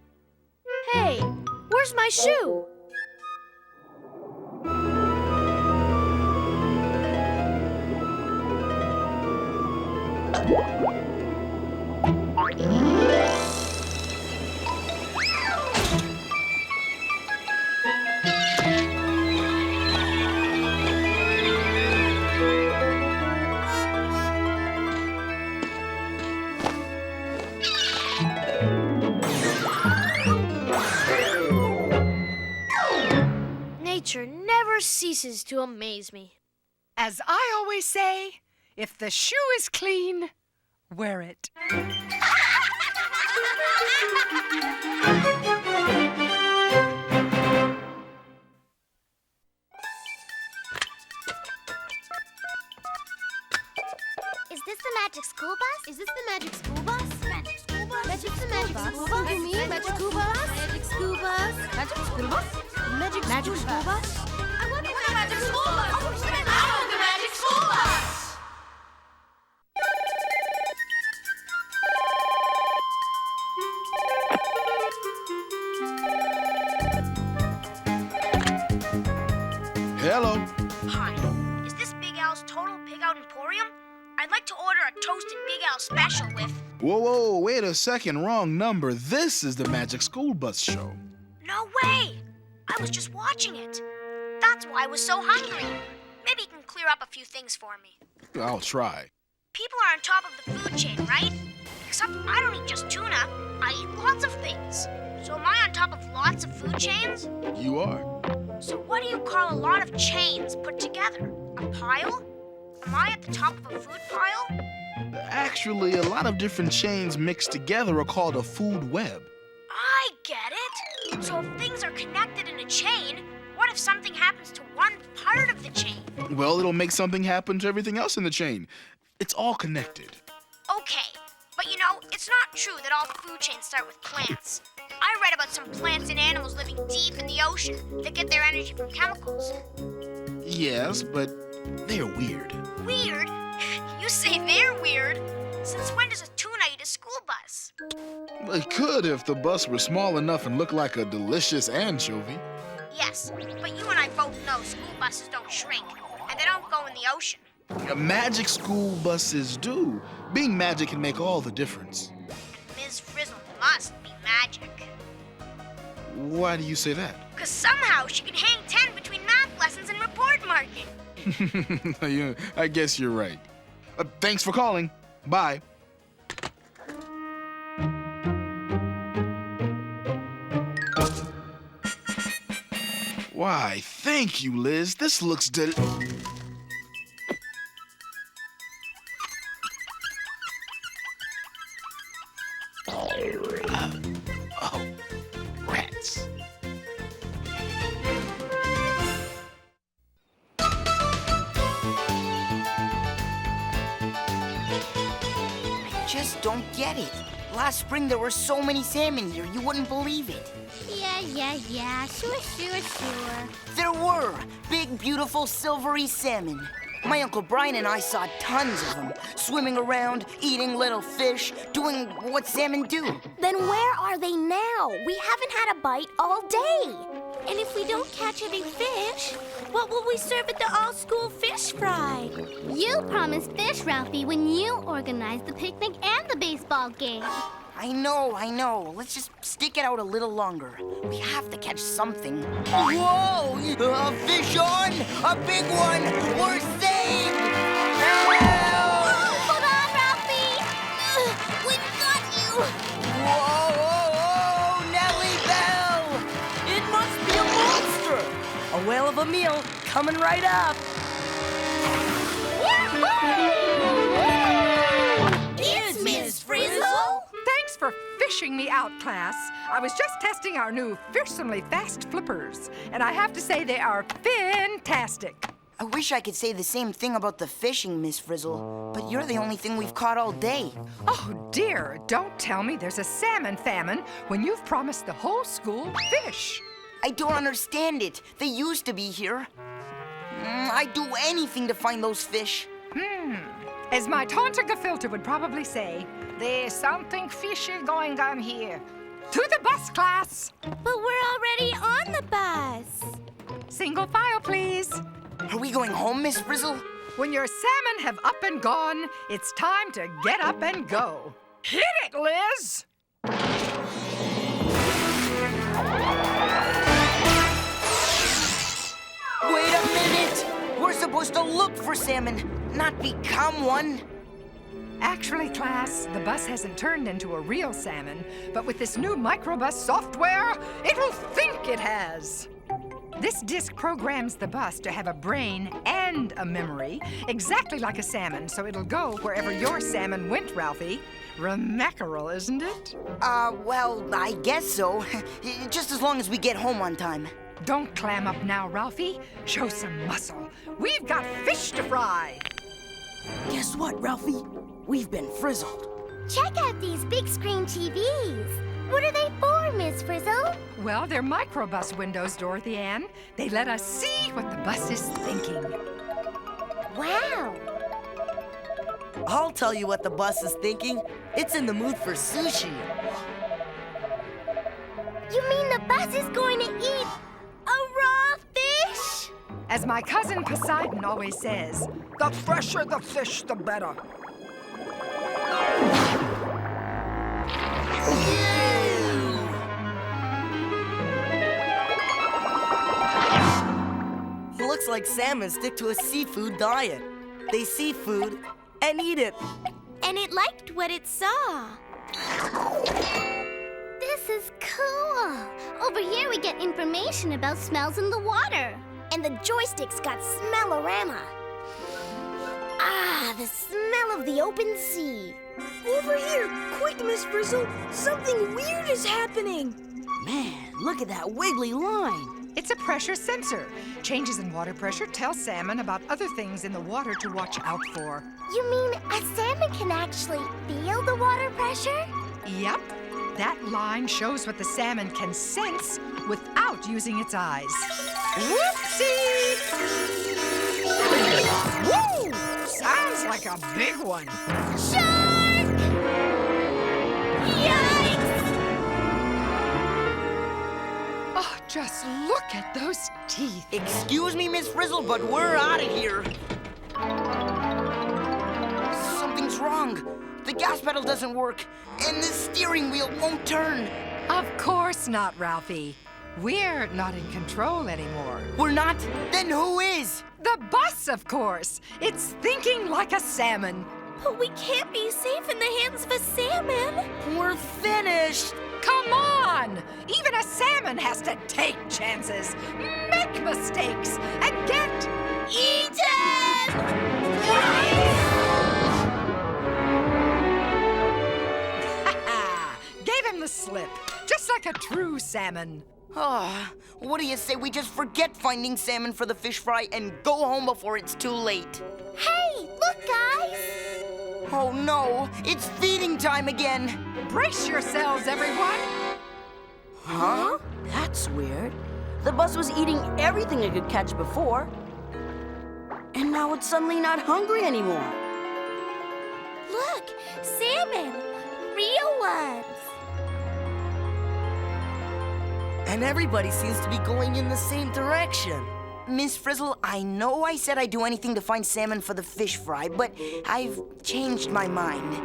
Hey, where's my shoe? Nature never ceases to amaze me. As I always say, if the shoe is clean, wear it. Is this the magic school bus? Is this the magic school bus? Magic school Magic scuba. You mean magic scubas? Magic scubas. Magic scubas? Magic scubas? I want the magic scubas. I want the magic scubas. Hello. Hi, is this Big Al's Total Pig Out Emporium? I'd like to order a toasted Big Al special with... Whoa, wait a second, wrong number. This is the Magic School Bus Show. No way! I was just watching it. That's why I was so hungry. Maybe you can clear up a few things for me. I'll try. People are on top of the food chain, right? Except I don't eat just tuna. I eat lots of things. So am I on top of lots of food chains? You are. So what do you call a lot of chains put together? A pile? Am I at the top of a food pile? Actually, a lot of different chains mixed together are called a food web. I get it. So if things are connected in a chain, what if something happens to one part of the chain? Well, it'll make something happen to everything else in the chain. It's all connected. Okay, but you know, it's not true that all food chains start with plants. I read about some plants and animals living deep in the ocean that get their energy from chemicals. Yes, but they're weird. Weird? You say they're weird? Since when does a tuna eat a school bus? It could if the bus were small enough and looked like a delicious anchovy. Yes, but you and I both know school buses don't shrink, and they don't go in the ocean. Magic school buses do. Being magic can make all the difference. And Ms. Frizzle must be magic. Why do you say that? Because somehow she can hang 10 between math lessons and report marking. Yeah, I guess you're right. Thanks for calling. Bye. Why, thank you, Liz. This looks oh, rats. I just don't get it. Last spring there were so many salmon here, you wouldn't believe it. Yeah. Sure. There were big, beautiful, silvery salmon. My Uncle Brian and I saw tons of them, swimming around, eating little fish, doing what salmon do. Then where are they now? We haven't had a bite all day. And if we don't catch any fish, what will we serve at the all-school fish fry? You promised fish, Ralphie, when you organized the picnic and the baseball game. I know. Let's just stick it out a little longer. We have to catch something. Whoa! A fish on! A big one! We're saved! Help! Hold on, Ralphie! We've got you! Whoa! Nellie Bell! It must be a monster! A whale of a meal coming right up! It's Miss Frizzle! Thanks for fishing me out, class. I was just testing our new fearsomely fast flippers, and I have to say they are fantastic. I wish I could say the same thing about the fishing, Miss Frizzle, but you're the only thing we've caught all day. Oh, dear, don't tell me there's a salmon famine when you've promised the whole school fish. I don't understand it. They used to be here. I'd do anything to find those fish. As my taunting gefilte would probably say, there's something fishy going on here. To the bus, class! But we're already on the bus. Single file, please. Are we going home, Miss Frizzle? When your salmon have up and gone, it's time to get up and go. Hit it, Liz! Wait a minute! We're supposed to look for salmon, not become one. Actually, class, the bus hasn't turned into a real salmon, but with this new microbus software, it will think it has. This disc programs the bus to have a brain and a memory, exactly like a salmon, so it'll go wherever your salmon went, Ralphie. Remarkable, isn't it? Well, I guess so. Just as long as we get home on time. Don't clam up now, Ralphie. Show some muscle. We've got fish to fry. Guess what, Ralphie? We've been frizzled. Check out these big screen TVs. What are they for, Miss Frizzle? Well, they're microbus windows, Dorothy Ann. They let us see what the bus is thinking. Wow. I'll tell you what the bus is thinking. It's in the mood for sushi. You mean the bus is going to eat a raw fish? As my cousin Poseidon always says, The fresher the fish, the better. Looks like salmon stick to a seafood diet. They see food and eat it. And it liked what it saw. This is cool. Over here we get information about smells in the water. And the joystick's got smellorama. Ah, the smell of the open sea. Over here! Quick, Miss Frizzle! Something weird is happening! Man, look at that wiggly line. it's a pressure sensor. Changes in water pressure tell salmon about other things in the water to watch out for. You mean a salmon can actually feel the water pressure? Yep. That line shows what the salmon can sense without using its eyes. Whoopsie! Woo! Sounds like a big one. Shark! Yikes! Oh, just look at those teeth. Excuse me, Miss Frizzle, but we're out of here. Something's wrong. The gas pedal doesn't work, and the steering wheel won't turn. Of course not, Ralphie. We're not in control anymore. We're not? Then who is? The bus, of course. It's thinking like a salmon. But we can't be safe in the hands of a salmon. We're finished. Come on! Even a salmon has to take chances, make mistakes, and get eaten! Gave him the slip, just like a true salmon. Oh, what do you say we just forget finding salmon for the fish fry and go home before it's too late? Hey, look, guys! Oh no, it's feeding time again. Brace yourselves, everyone. Huh? That's weird. The bus was eating everything it could catch before. And now it's suddenly not hungry anymore. Look, salmon, real ones. And everybody seems to be going in the same direction. Miss Frizzle, I know I said I'd do anything to find salmon for the fish fry, but I've changed my mind.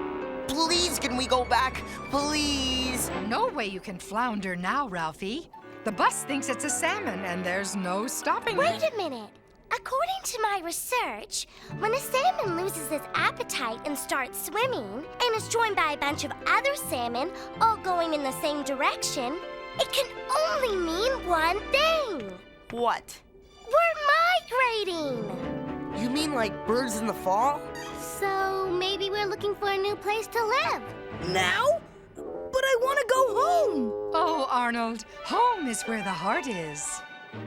Please, can we go back? Please. No way you can flounder now, Ralphie. The bus thinks it's a salmon, and there's no stopping Wait it. a minute. According to my research, when a salmon loses its appetite and starts swimming, and is joined by a bunch of other salmon, all going in the same direction, it can only mean one thing. What? We're migrating. You mean like birds in the fall? So maybe we're looking for a new place to live. Now? But I want to go home. Oh, Arnold, home is where the heart is.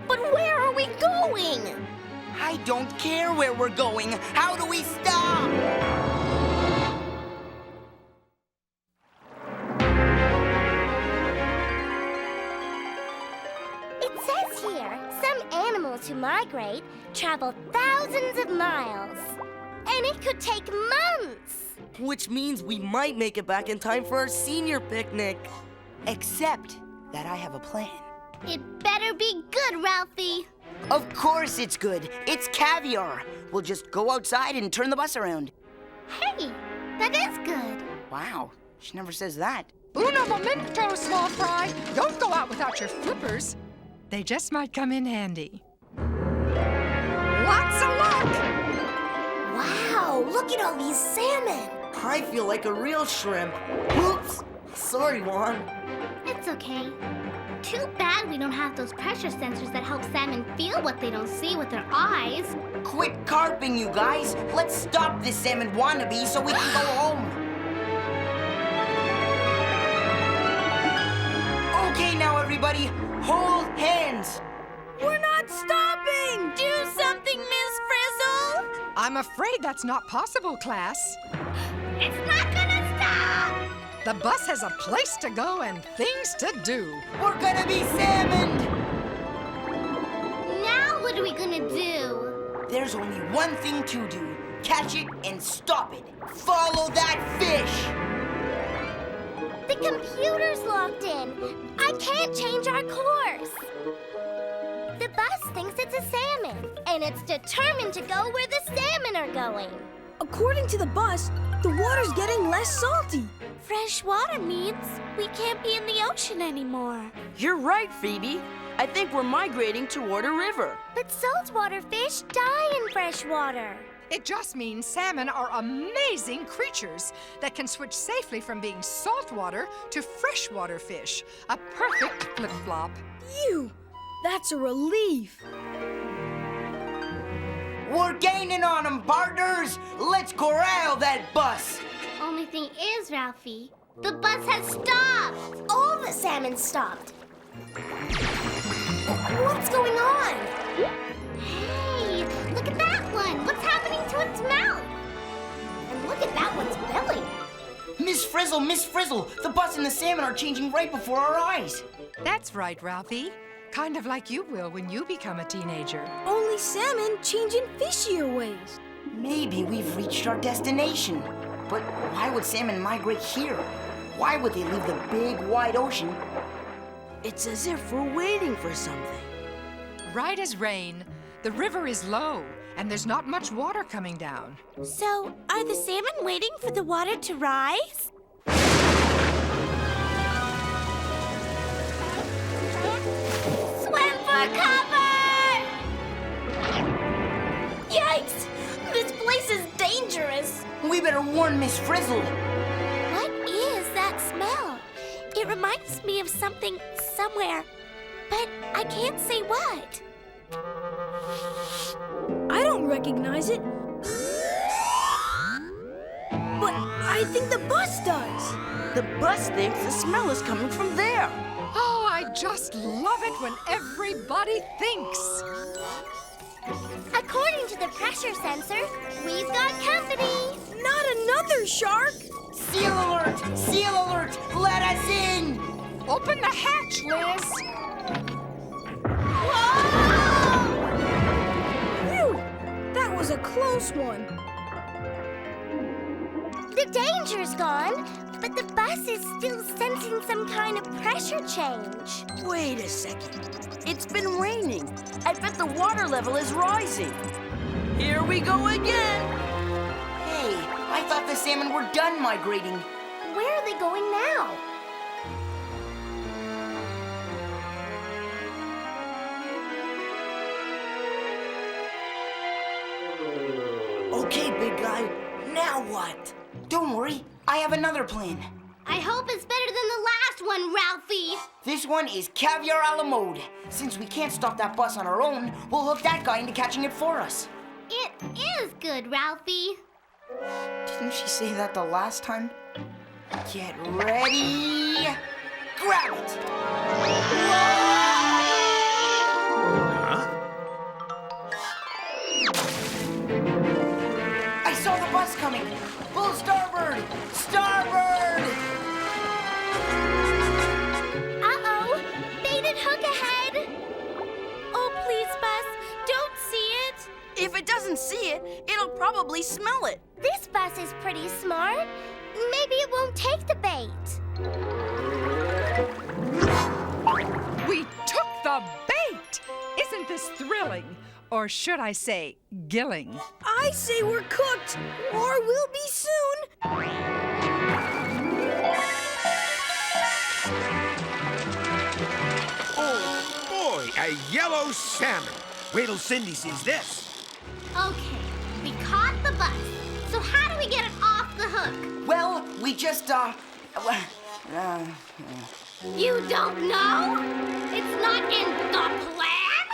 But where are we going? I don't care where we're going. How do we stop? It says here, some animals who migrate travel thousands of miles. And it could take months. Which means we might make it back in time for our senior picnic. Except that I have a plan. It better be good, Ralphie. Of course it's good. It's caviar. We'll just go outside and turn the bus around. Hey, that is good. Wow, she never says that. Uno momento, small fry. Don't go out without your flippers. They just might come in handy. Lots of luck! Wow, look at all these salmon. I feel like a real shrimp. Oops. Sorry, Juan. It's okay. Too bad we don't have those pressure sensors that help salmon feel what they don't see with their eyes. Quit carping, you guys. Let's stop this salmon wannabe so we can go home. Okay, now everybody, hold hands. We're not stopping. Do something, Miss Frizzle. I'm afraid that's not possible, class. It's not gonna stop. The bus has a place to go and things to do. We're gonna be salmoned! Now what are we gonna do? There's only one thing to do. Catch it and stop it. Follow that fish! The computer's locked in. I can't change our course. The bus thinks it's a salmon, and it's determined to go where the salmon are going. According to the bus, the water's getting less salty. Fresh water means we can't be in the ocean anymore. You're right, Phoebe. I think we're migrating toward a river. But saltwater fish die in fresh water. It just means salmon are amazing creatures that can switch safely from being saltwater to freshwater fish. A perfect flip-flop. Phew, that's a relief. We're gaining on them, partners! Let's corral that bus! Only thing is, Ralphie, the bus has stopped. All the salmon stopped. What's going on? Hey, look at that one. What's happening to its mouth? And look at that one's belly. Miss Frizzle, the bus and the salmon are changing right before our eyes. That's right, Ralphie. Kind of like you will when you become a teenager. Only salmon change in fishier ways. Maybe we've reached our destination. But why would salmon migrate here? Why would they leave the big, wide ocean? It's as if we're waiting for something. Right as rain, the river is low, and there's not much water coming down. So, are the salmon waiting for the water to rise? Swim for cover! Yikes! This place is dangerous. We better warn Miss Frizzle. What is that smell? It reminds me of something somewhere, but I can't say what. I don't recognize it. But I think the bus does. The bus thinks the smell is coming from there. Oh, I just love it when everybody thinks. According to the pressure sensor, we've got company. Not another shark. Seal alert! Seal alert! Let us in! Open the hatch, Liz. Phew, that was a close one. The danger's gone, but the bus is still sensing some kind of pressure change. Wait a second. It's been raining. I bet the water level is rising. Here we go again. Hey, I thought the salmon were done migrating. Where are they going now? Okay, big guy, now what? Don't worry, I have another plan. I hope it's better than the last one, Ralphie. This one is caviar a la mode. Since we can't stop that bus on our own, we'll hook that guy into catching it for us. It is good, Ralphie. Didn't she say that the last time? Get ready. Grab it. I saw the bus coming. Full starboard. Starboard. Uh-oh, baited hook ahead. Oh, please, bus, don't see it. If it doesn't see it, it'll probably smell it. This bus is pretty smart. Maybe it won't take the bait. We took the bait! Isn't this thrilling? Or should I say, gilling? I say we're cooked, or we'll be soon. Oh, boy, a yellow salmon. Wait till Cindy sees this. Okay, we caught the bus. So how do we get it off the hook? Well, we just, You don't know? It's not in the plan?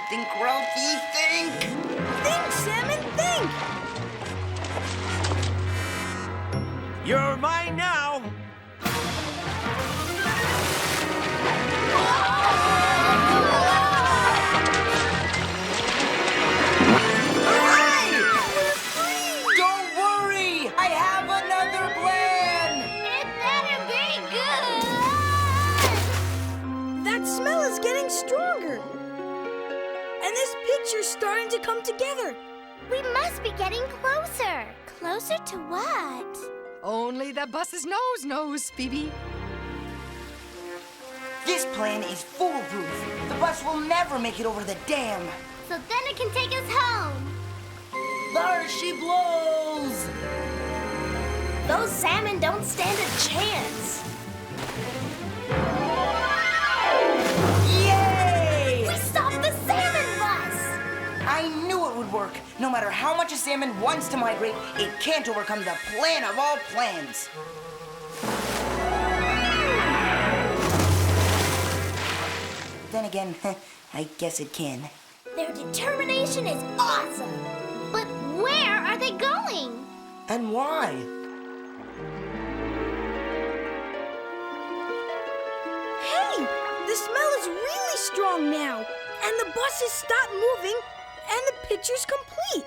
Think, Ralphie, think. Think, Salmon, think. You're mine now. Don't worry, I have another plan. are starting to come together. We must be getting closer. Closer to what? Only the bus's nose knows, Phoebe. This plan is foolproof. The bus will never make it over the dam. So then it can take us home. There she blows! Those salmon don't stand a chance. Yay! We stopped the salmon bus! I knew it would work. No matter how much a salmon wants to migrate, it can't overcome the plan of all plans. Then again, I guess it can. Their determination is awesome. But where are they going? And why? Hey, the smell is really strong now. And the bus has stopped moving, and the picture's complete.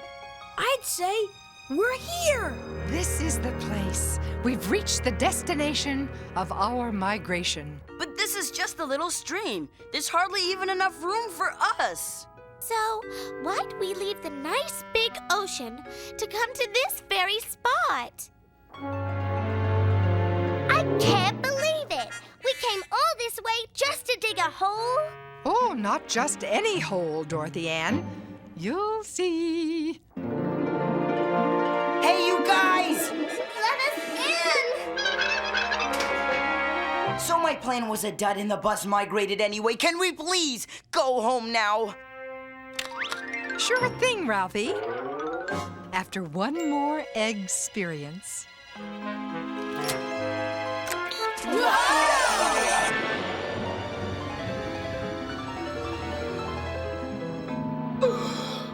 I'd say we're here. This is the place. We've reached the destination of our migration. But this is just a little stream. There's hardly even enough room for us. So, why'd we leave the nice big ocean to come to this very spot? I can't believe it! We came all this way just to dig a hole? Oh, not just any hole, Dorothy Ann. You'll see. Hey, you guys! Let us in! So my plan was a dud and the bus migrated anyway. Can we please go home now? Sure thing, Ralphie. After one more egg experience.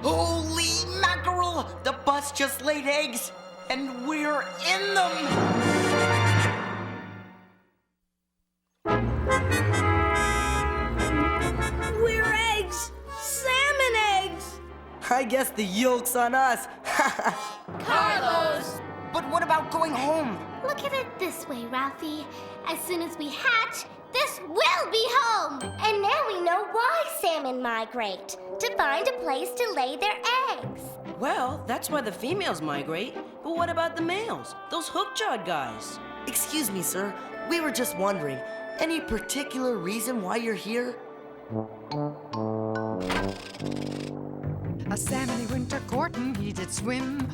Holy mackerel! The bus just laid eggs, and we're in them! We're eggs! Salmon eggs! I guess the yolk's on us. Carlos! But what about going home? Look at it this way, Ralphie. As soon as we hatch, this will be home! And now we know why salmon migrate. To find a place to lay their eggs. Well, that's why the females migrate. But what about the males? Those hook-jawed guys. Excuse me, sir. We were just wondering, any particular reason why you're here? A salmon he went a courtin', he did swim.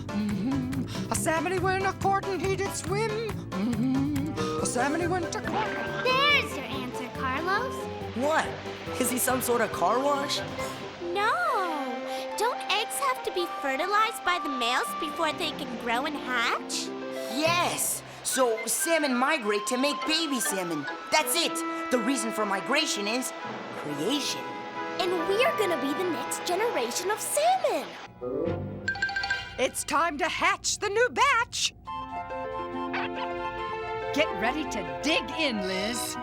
A salmon he went a courtin', he did swim. A salmon he went a courtin'. There's your answer, Carlos. What? Is he some sort of car wash? No. Don't eggs have to be fertilized by the males before they can grow and hatch? Yes! So salmon migrate to make baby salmon. That's it! The reason for migration is creation. And we're gonna be the next generation of salmon. It's time to hatch the new batch. Get ready to dig in, Liz.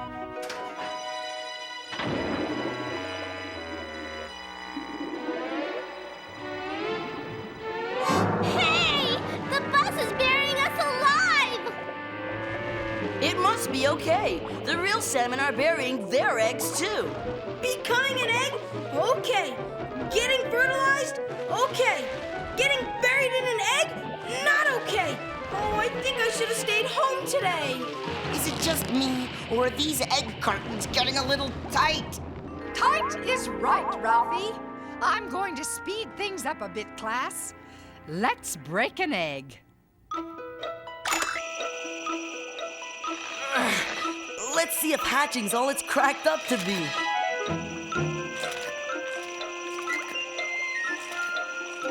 Hey! The bus is burying us alive! It must be okay. The real salmon are burying their eggs, too. Becoming an egg? Okay. Getting fertilized? Okay. Getting buried in an egg? Not okay. Oh, I think I should have stayed home today. Is it just me, or are these egg cartons getting a little tight? Tight is right, Ralphie. I'm going to speed things up a bit, class. Let's break an egg. Let's see if hatching's all it's cracked up to be.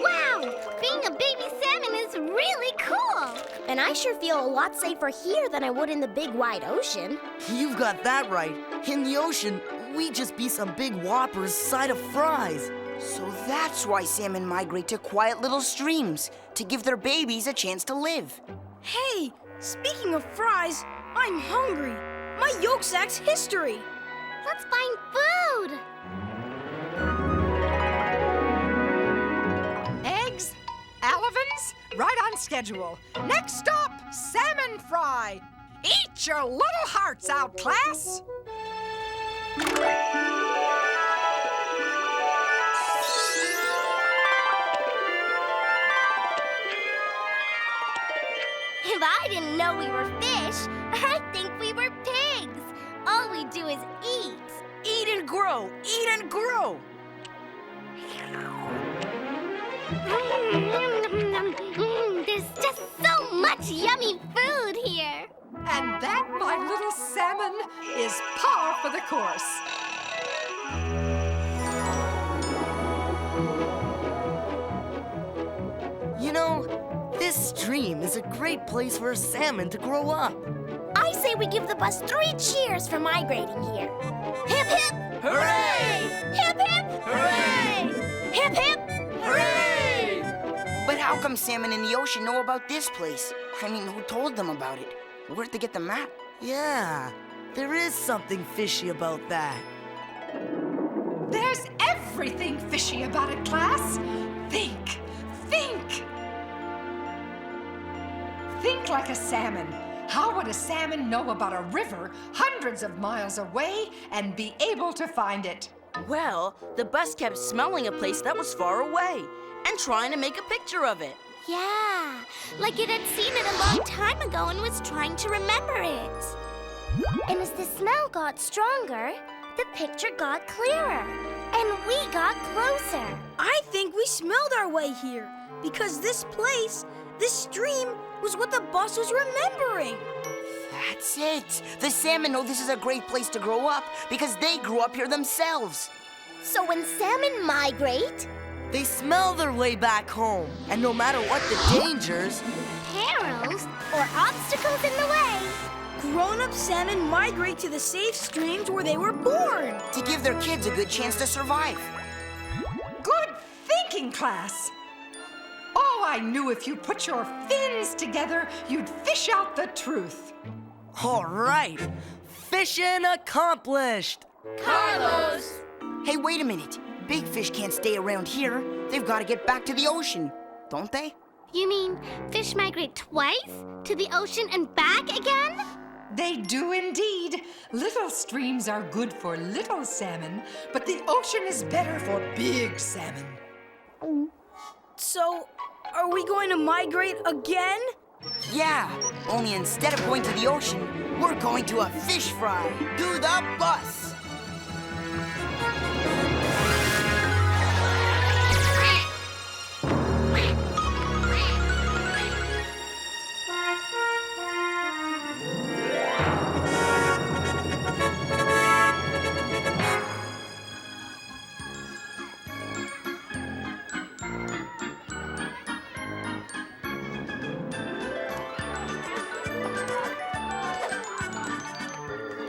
Wow! Being a baby salmon is really cool! And I sure feel a lot safer here than I would in the big wide ocean. You've got that right. In the ocean, we just be some big whoppers side of fries. So that's why salmon migrate to quiet little streams, to give their babies a chance to live. Hey, speaking of fries, I'm hungry. My yolk sack's history. Let's find food! Eggs, alevins, right on schedule. Next stop, salmon fry. Eat your little hearts out, class. If I didn't know we were fish, I'd think we were pigs. All we do is eat. Eat and grow! Eat and grow! There's just so much yummy food here. And that, my little salmon, is par for the course. You know, this stream is a great place for a salmon to grow up. I say we give the bus 3 cheers for migrating here. Hip, hip! Hooray! Hip, hip! Hooray! Hip, hip! Hooray! But how come salmon in the ocean know about this place? I mean, who told them about it? Where'd they get the map? Yeah, there is something fishy about that. There's everything fishy about it, class. Think, think. Think like a salmon. How would a salmon know about a river hundreds of miles away and be able to find it? Well, the bus kept smelling a place that was far away and trying to make a picture of it. Yeah, like it had seen it a long time ago and was trying to remember it. And as the smell got stronger, the picture got clearer, and we got closer. I think we smelled our way here because this place, this stream, was what the bus was remembering. That's it. The salmon know this is a great place to grow up because they grew up here themselves. So when salmon migrate, They smell their way back home, and no matter what the dangers, perils, or obstacles in the way, Grown-up salmon migrate to the safe streams where they were born. To give their kids a good chance to survive. Good thinking, class. Oh, I knew if you put your fins together, you'd fish out the truth. all right, fishing accomplished. Carlos! Hey, wait a minute. Big fish can't stay around here. They've got to get back to the ocean, don't they? You mean fish migrate twice? To the ocean and back again? They do indeed. Little streams are good for little salmon, but the ocean is better for big salmon. So, are we going to migrate again? Yeah, only instead of going to the ocean, we're going to a fish fry. Do the bus.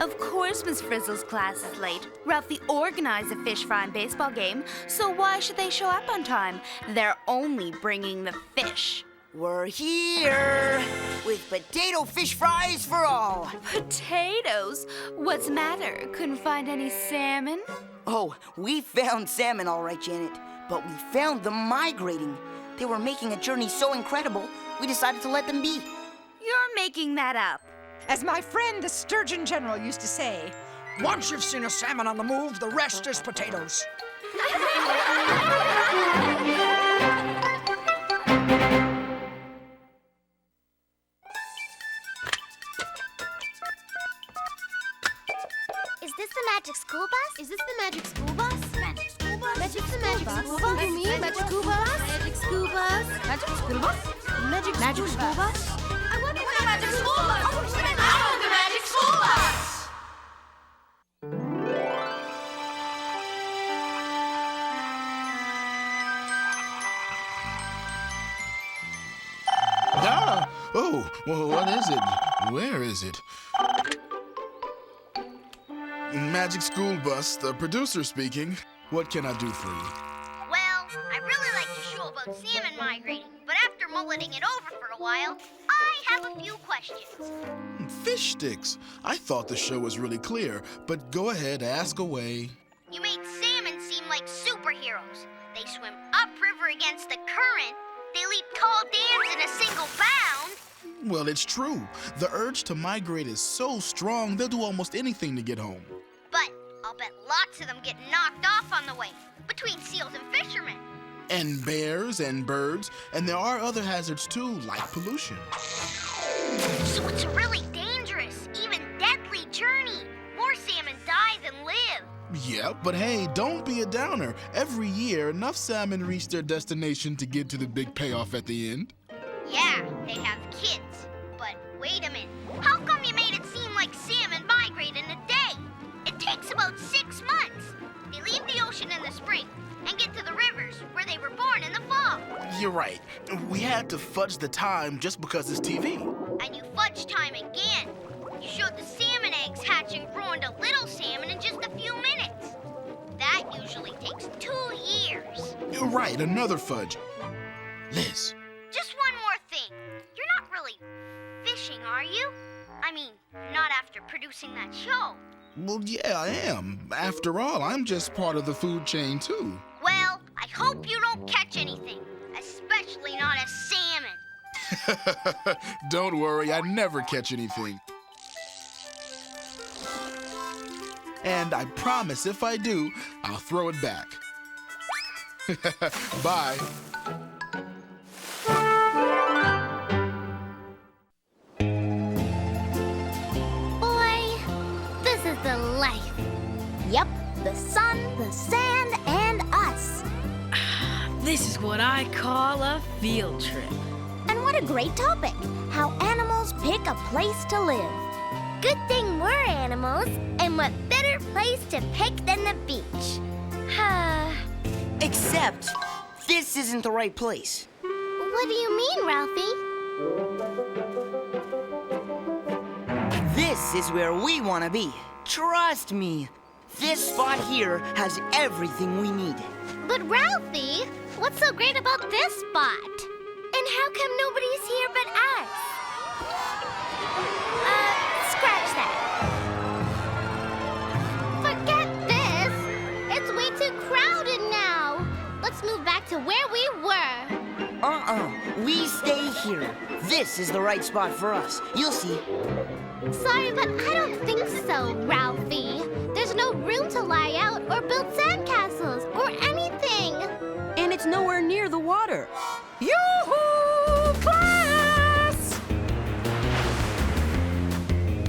Of course Miss Frizzle's class is late. Ralphie organized a fish fry and baseball game, so why should they show up on time? They're only bringing the fish. We're here with potato fish fries for all. Potatoes? What's the matter? Couldn't find any salmon? Oh, we found salmon all right, Janet, but we found them migrating. They were making a journey so incredible, we decided to let them be. You're making that up. As my friend the Sturgeon General used to say, Once you've seen a salmon on the move, the rest is potatoes. is this the magic school bus? Is this the magic school bus? Magic school bus? Magic the magic school bus? You mean magic school bus? Magic school bus? Magic school bus? Magic School bus? I wonder what the magic school bus. I want the magic school bus. Ah! Oh, well, what is it? Where is it? Magic School Bus, the producer speaking. What can I do for you? Well, I really like the show about salmon migrating, but after mulleting it over for a while, I have a few questions. Fish sticks. I thought the show was really clear, but go ahead, ask away. You made salmon seem like superheroes. They swim upriver against the current. They leap tall dams in a single bound. Well, it's true. The urge to migrate is so strong, they'll do almost anything to get home. But I'll bet lots of them get knocked off on the way, between seals and fishermen. And bears and birds, and there are other hazards too, like pollution. So it's a really dangerous, even deadly journey. More salmon die than live. Yeah, but hey, don't be a downer. Every year, enough salmon reach their destination to get to the big payoff at the end. Yeah, they have kids. But wait a minute. How come you made it seem like salmon migrate in a day? It takes about 6 months. They leave the ocean in the spring and get to the rivers where they were born in the fall. You're right. We had to fudge the time just because it's TV. And you fudged time again. You showed the salmon eggs hatch and grow into little salmon in just a few minutes. That usually takes 2 years. You're right, another fudge. Liz. Just one more thing. You're not really fishing, are you? I mean, not after producing that show. Well, yeah, I am. After all, I'm just part of the food chain, too. Well, I hope you don't catch anything, especially not a salmon. Don't worry, I never catch anything. And I promise if I do, I'll throw it back. Bye. Boy, this is the life. Yep, the sun, the sand, and us. This is what I call a field trip. And what a great topic, how animals pick a place to live. Good thing we're animals, and what better place to pick than the beach? Except, this isn't the right place. What do you mean, Ralphie? This is where we want to be. Trust me. This spot here has everything we need. But Ralphie, what's so great about this spot? And how come nobody's here but us? Scratch that. Forget this. It's way too crowded now. Let's move back to where we were. We stay here. This is the right spot for us. You'll see. Sorry, but I don't think so, Ralphie. There's no room to lie out or build sandcastles or anything. And it's nowhere near the water. Yoo-hoo, class!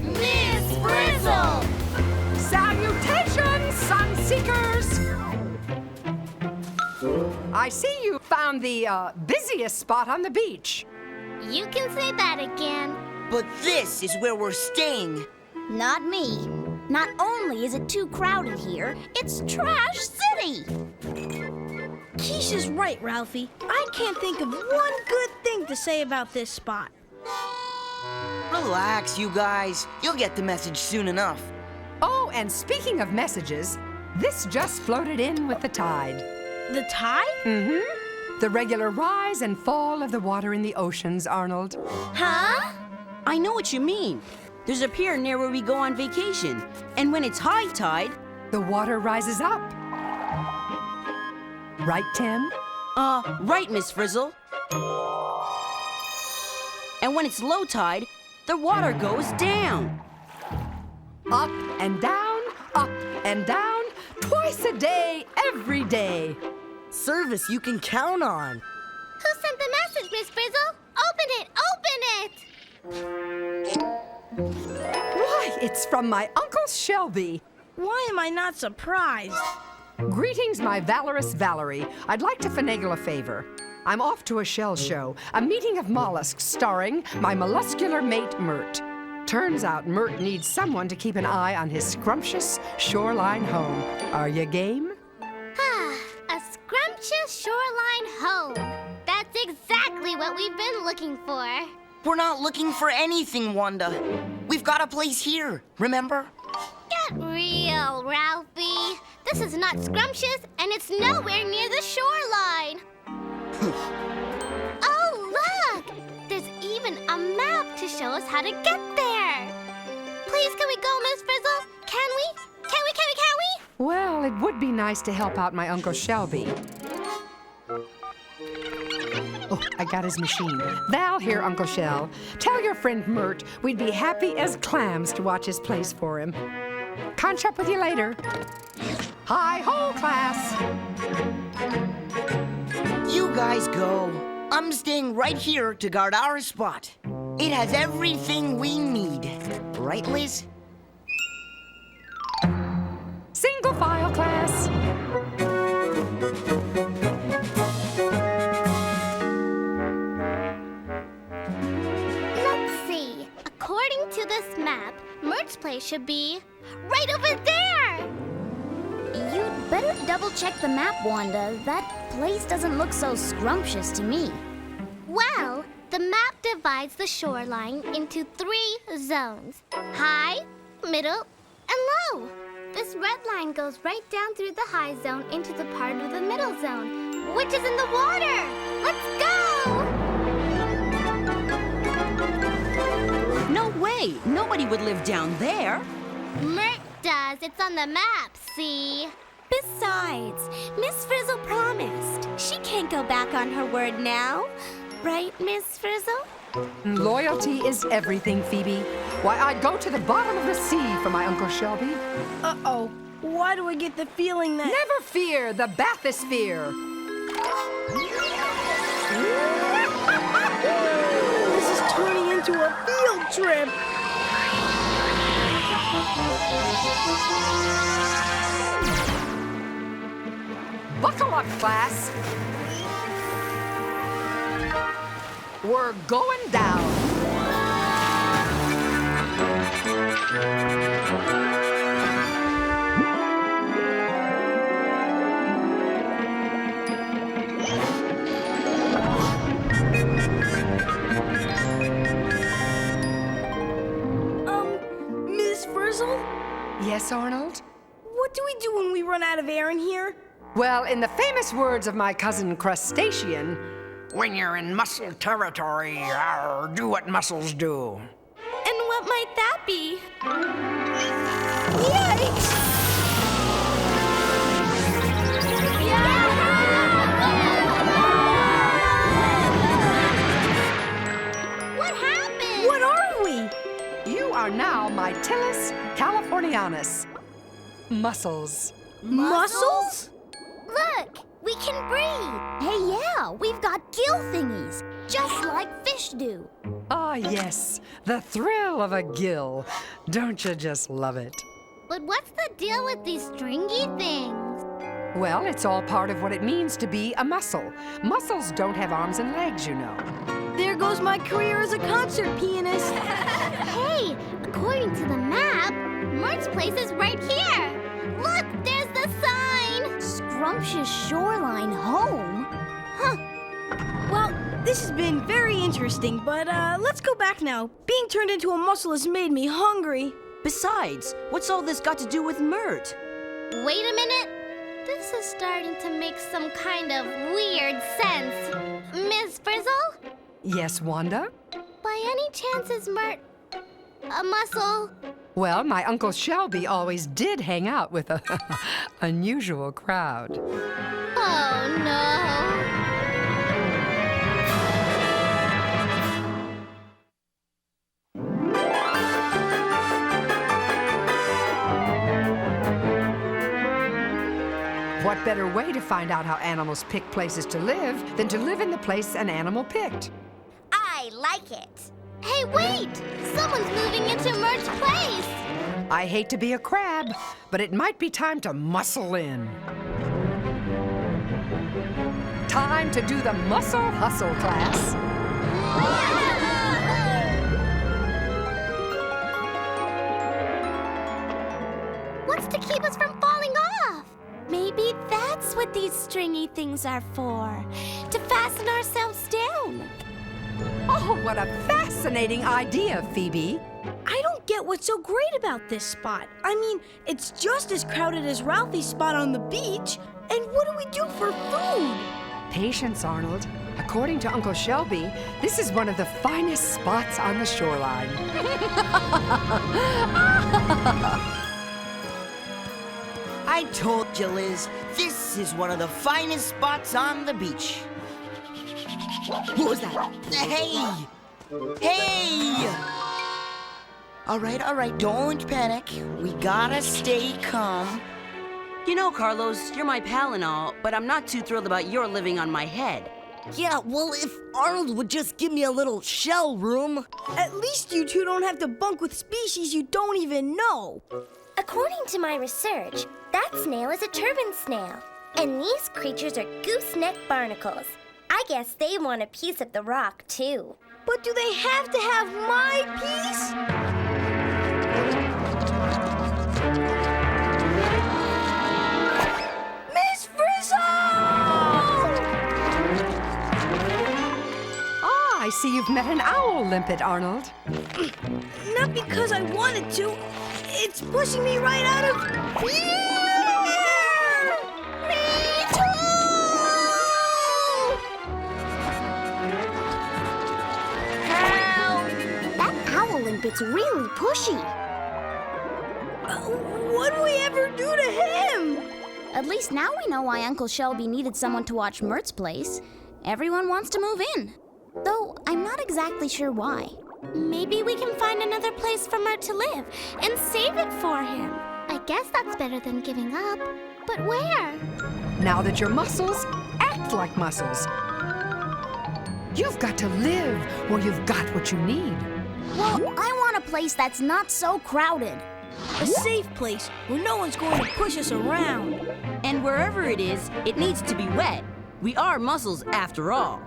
Miss Frizzle! Salutations, sun seekers! I see you found the busiest spot on the beach. You can say that again. But this is where we're staying. Not me. Not only is it too crowded here, it's Trash City. Keisha's right, Ralphie. I can't think of one good thing to say about this spot. Relax, you guys. You'll get the message soon enough. Oh, and speaking of messages, this just floated in with the tide. The tide? Mm-hmm. The regular rise and fall of the water in the oceans, Arnold. Huh? I know what you mean. There's a pier near where we go on vacation. And when it's high tide, the water rises up. Right, Tim? Right, Miss Frizzle. And when it's low tide, the water goes down. Up and down, twice a day, every day. Service you can count on. Who sent the message, Miss Frizzle? Open it! Open it! Why, it's from my Uncle Shelby. Why am I not surprised? Greetings, my valorous Valerie. I'd like to finagle a favor. I'm off to a shell show, a meeting of mollusks starring my molluscular mate, Mert. Turns out Mert needs someone to keep an eye on his scrumptious shoreline home. Are you game? A scrumptious shoreline home. That's exactly what we've been looking for. We're not looking for anything, Wanda. We've got a place here, remember? Get real, Ralphie. This is not scrumptious, and it's nowhere near the shoreline. Oh, look! There's even a map to show us how to get there. Please, can we go, Miss Frizzle? Can we? Can we? Well, it would be nice to help out my Uncle Shelby. Oh, I got his machine. Val here, Uncle Shell. Tell your friend Mert we'd be happy as clams to watch his place for him. Conch up with you later. Hi-ho, class. You guys go. I'm staying right here to guard our spot. It has everything we need. Right, Liz? Single file, class. Let's see. According to this map, Mert's place should be right over there. You'd better double-check the map, Wanda. That place doesn't look so scrumptious to me. Well, the map divides the shoreline into 3 zones: high, middle, and low. This red line goes right down through the high zone into the part of the middle zone, which is in the water. Let's go! No way! Nobody would live down there. Mert does. It's on the map, see? Besides, Miss Frizzle promised. She can't go back on her word now. Right, Miss Frizzle? Loyalty is everything, Phoebe. Why, I'd go to the bottom of the sea for my Uncle Shelby. Uh-oh. Why do I get the feeling that... Never fear the bathysphere. This is turning into a field trip. Buckle up, class. We're going down. Miss Frizzle? Yes, Arnold? What do we do when we run out of air in here? Well, in the famous words of my cousin Crustacean, When you're in mussel territory, do what mussels do. And what might that be? Yikes! What happened? What are we? you are now Mytilus californianus. Mussels. Mussels? Look, we can breathe. Hey, yeah, we've got gill thingies, just like fish do. Ah, yes, the thrill of a gill. Don't you just love it? But what's the deal with these stringy things? Well, it's all part of what it means to be a mussel. Mussels don't have arms and legs, you know. There goes my career as a concert pianist. Hey, according to the map, Mert's place is right here. Look, there's the sign. Scrumptious shoreline home? Huh. Well, this has been very interesting, but let's go back now. Being turned into a mussel has made me hungry. Besides, what's all this got to do with Mert? Wait a minute. This is starting to make some kind of weird sense. Miss Frizzle? Yes, Wanda? By any chance is Mert a mussel? Well, my Uncle Shelby always did hang out with a unusual crowd. Oh, no. What better way to find out how animals pick places to live than to live in the place an animal picked? I like it. Hey, wait! Someone's moving into Mert's place! I hate to be a crab, but it might be time to muscle in. Time to do the muscle hustle, class. What's to keep us from falling off? Maybe that's what these stringy things are for. To fasten ourselves down. Oh, what a fascinating idea, Phoebe. I don't get what's so great about this spot. I mean, it's just as crowded as Ralphie's spot on the beach. And what do we do for food? Patience, Arnold. According to Uncle Shelby, this is one of the finest spots on the shoreline. I told you, Liz, this is one of the finest spots on the beach. What was that? Hey! Hey! All right, don't panic. We gotta stay calm. You know, Carlos, you're my pal and all, but I'm not too thrilled about your living on my head. Yeah, well, if Arnold would just give me a little shell room. At least you two don't have to bunk with species you don't even know. According to my research, that snail is a turban snail. And these creatures are gooseneck barnacles. I guess they want a piece of the rock, too. But do they have to have my piece? Miss Frizzle! Ah, I see you've met an owl limpet, Arnold. Not because I wanted to. It's pushing me right out of here! Me too! Help! That owl limpet's really pushy. What'd we ever do to him? At least now we know why Uncle Shelby needed someone to watch Mert's place. Everyone wants to move in. Though I'm not exactly sure why. Maybe we can find another place for Mert to live and save it for him. I guess that's better than giving up. But where? Now that you're mussels, act like mussels. You've got to live where you've got what you need. Well, I want a place that's not so crowded. A safe place where no one's going to push us around. And wherever it is, it needs to be wet. We are mussels after all.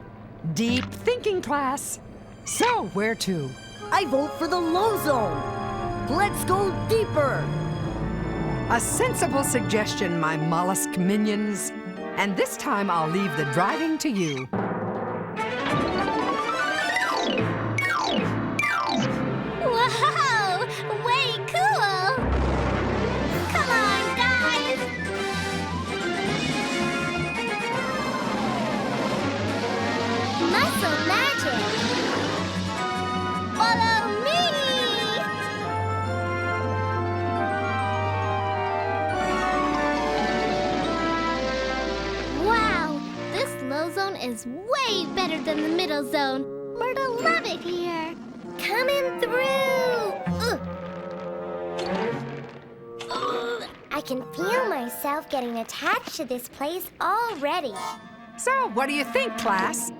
Deep thinking, class. So, where to? I vote for the low zone. Let's go deeper. A sensible suggestion, my mollusk minions. And this time I'll leave the driving to you. Whoa! Way cool! Come on, guys! Muscle magic! Follow me! Wow! This low zone is way better than the middle zone. Myrtle, love it here. Coming through! I can feel myself getting attached to this place already. So, what do you think, class?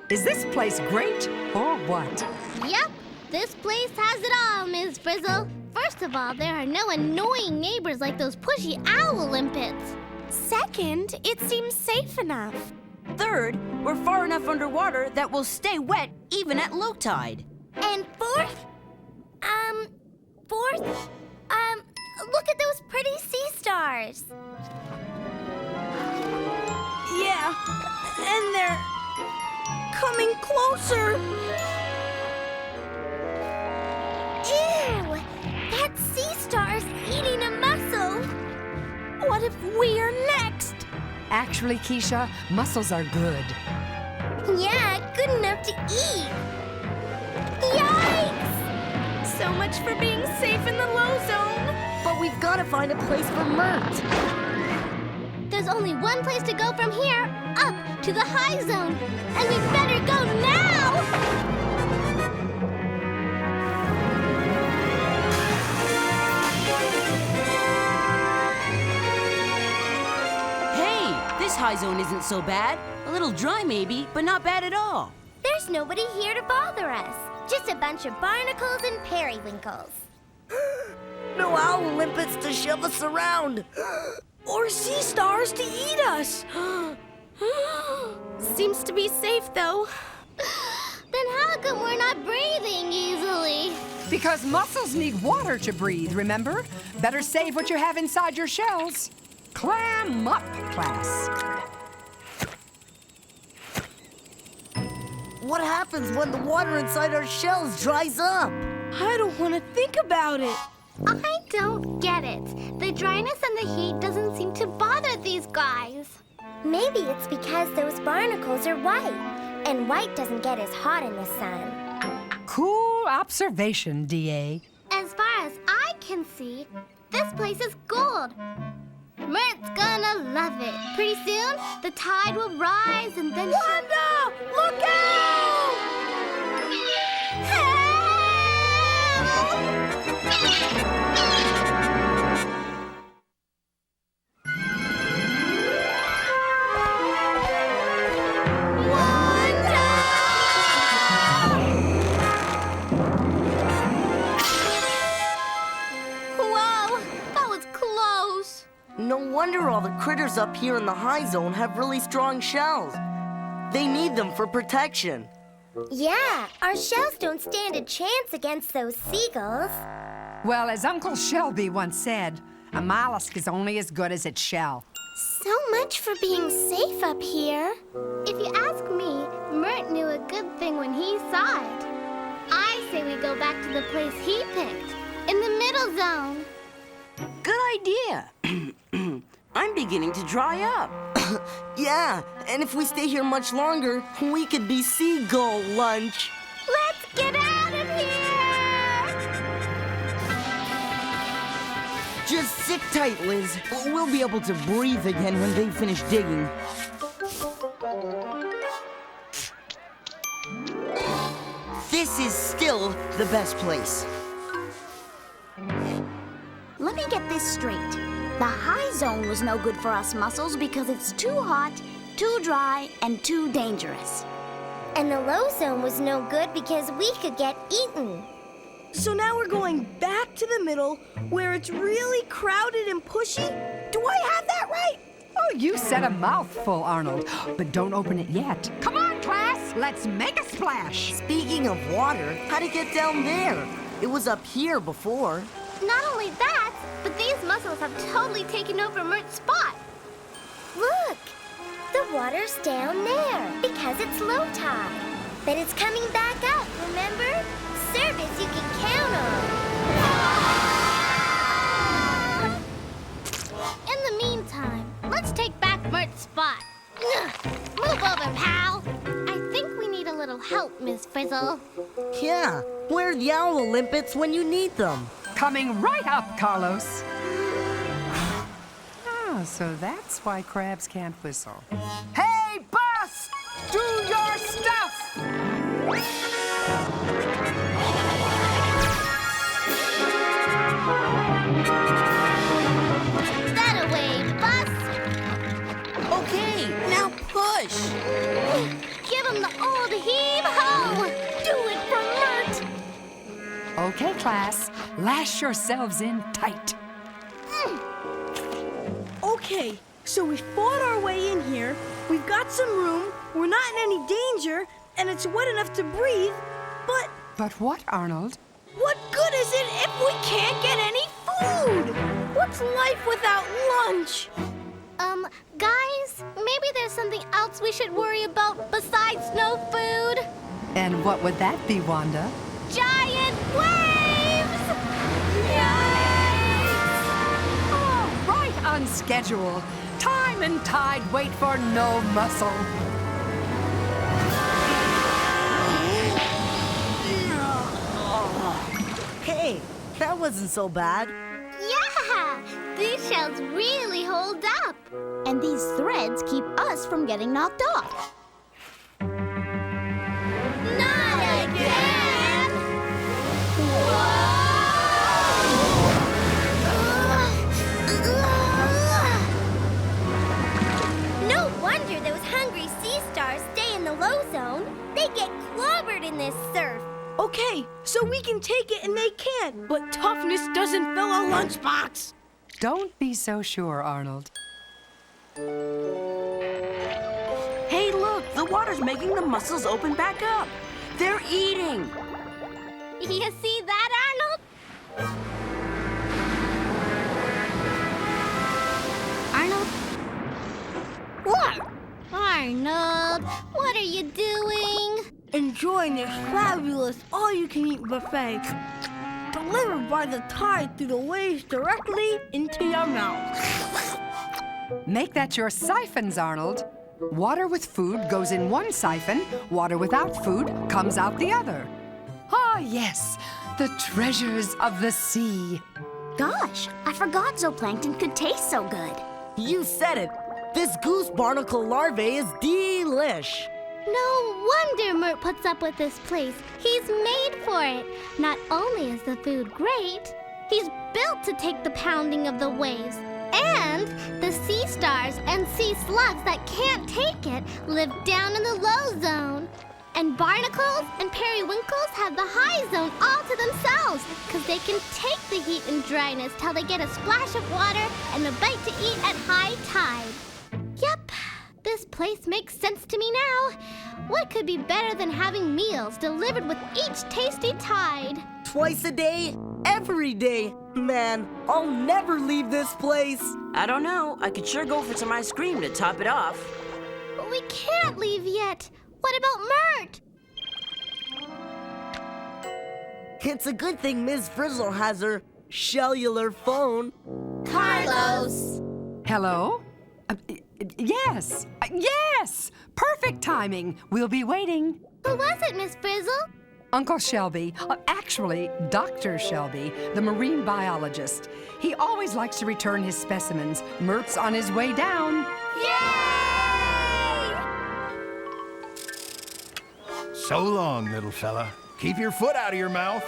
Is this place great or what? Yep, this place has it all, Ms. Frizzle. First of all, there are no annoying neighbors like those pushy owl limpets. Second, it seems safe enough. Third, we're far enough underwater that we'll stay wet even at low tide. And fourth, look at those pretty sea stars. Yeah, and they're coming closer. Ew, that sea star's eating a mussel. What if we are next? Actually, Keisha, mussels are good. Yeah, good enough to eat. Yikes! So much for being safe in the low zone. But we've got to find a place for Mert. There's only one place to go from here, up to the high zone. And we better go now! Hey, this high zone isn't so bad. A little dry maybe, but not bad at all. There's nobody here to bother us. Just a bunch of barnacles and periwinkles. No owl limpets to shove us around. Or sea stars to eat us. Seems to be safe, though. Then how come we're not breathing easily? Because mussels need water to breathe, remember? Better save what you have inside your shells. Clam up, class. What happens when the water inside our shells dries up? I don't want to think about it. I don't get it. The dryness and the heat doesn't seem to bother these guys. Maybe it's because those barnacles are white, and white doesn't get as hot in the sun. Cool observation, D.A. As far as I can see, this place is gold. Mert's gonna love it. Pretty soon, the tide will rise and then... Wanda! Look out! Help! all the critters up here in the high zone have really strong shells. They need them for protection. Yeah, our shells don't stand a chance against those seagulls. Well, as Uncle Shelby once said, a mollusk is only as good as its shell. So much for being safe up here. If you ask me, Mert knew a good thing when he saw it. I say we go back to the place he picked, in the middle zone. Good idea. I'm beginning to dry up. Yeah, and if we stay here much longer, we could be seagull lunch. Let's get out of here! Just sit tight, Liz. We'll be able to breathe again when they finish digging. This is still the best place. Let me get this straight. The high zone was no good for us mussels because it's too hot, too dry, and too dangerous. And the low zone was no good because we could get eaten. So now we're going back to the middle where it's really crowded and pushy? Do I have that right? Oh, you said a mouthful, Arnold. But don't open it yet. Come on, class. Let's make a splash. Speaking of water, how'd it get down there? It was up here before. Not only that, but these mussels have totally taken over Mert's spot. Look, the water's down there because it's low tide. But it's coming back up, remember? Service you can count on. In the meantime, let's take back Mert's spot. Move over, pal. I think we need a little help, Miss Frizzle. Yeah, where are the owl limpets when you need them? Coming right up, Carlos. Oh, so that's why crabs can't whistle. Hey, boss! Do your stuff! That away, bus! Okay, now push! Give him the old heave-ho! Do it for Mert! Okay, class. Lash yourselves in tight. Okay, so we fought our way in here, we've got some room, we're not in any danger, and it's wet enough to breathe, but... But what, Arnold? What good is it if we can't get any food? What's life without lunch? Guys, maybe there's something else we should worry about besides no food? And what would that be, Wanda? Giant waves! Oh, right on schedule. Time and tide wait for no mussel. Hey, that wasn't so bad. Yeah! These shells really hold up. And these threads keep us from getting knocked off. Not again! No wonder those hungry sea stars stay in the low zone. They get clobbered in this surf. Okay, so we can take it and they can't, but toughness doesn't fill a lunchbox. Don't be so sure, Arnold. Hey, look, the water's making the mussels open back up. They're eating. You see that, Arnold? Arnold? What? Arnold, what are you doing? Enjoying this fabulous all-you-can-eat buffet delivered by the tide through the waves directly into your mouth. Make that your siphons, Arnold. Water with food goes in one siphon. Water without food comes out the other. Ah, yes, the treasures of the sea. Gosh, I forgot zooplankton could taste so good. You said it. This goose barnacle larvae is delish. No wonder Mert puts up with this place. He's made for it. Not only is the food great, he's built to take the pounding of the waves. And the sea stars and sea slugs that can't take it live down in the low zone. And barnacles and periwinkles have the high zone all to themselves, because they can take the heat and dryness till they get a splash of water and a bite to eat at high tide. Yep, this place makes sense to me now. What could be better than having meals delivered with each tasty tide? Twice a day, every day. Man, I'll never leave this place. I don't know. I could sure go for some ice cream to top it off. But we can't leave yet. What about Mert? It's a good thing Ms. Frizzle has her cellular phone. Carlos! Hello? Yes. Yes! Perfect timing. We'll be waiting. Who was it, Miss Frizzle? Uncle Shelby, actually, Dr. Shelby, the marine biologist. He always likes to return his specimens. Mert's on his way down. Yay! So long, little fella. Keep your foot out of your mouth.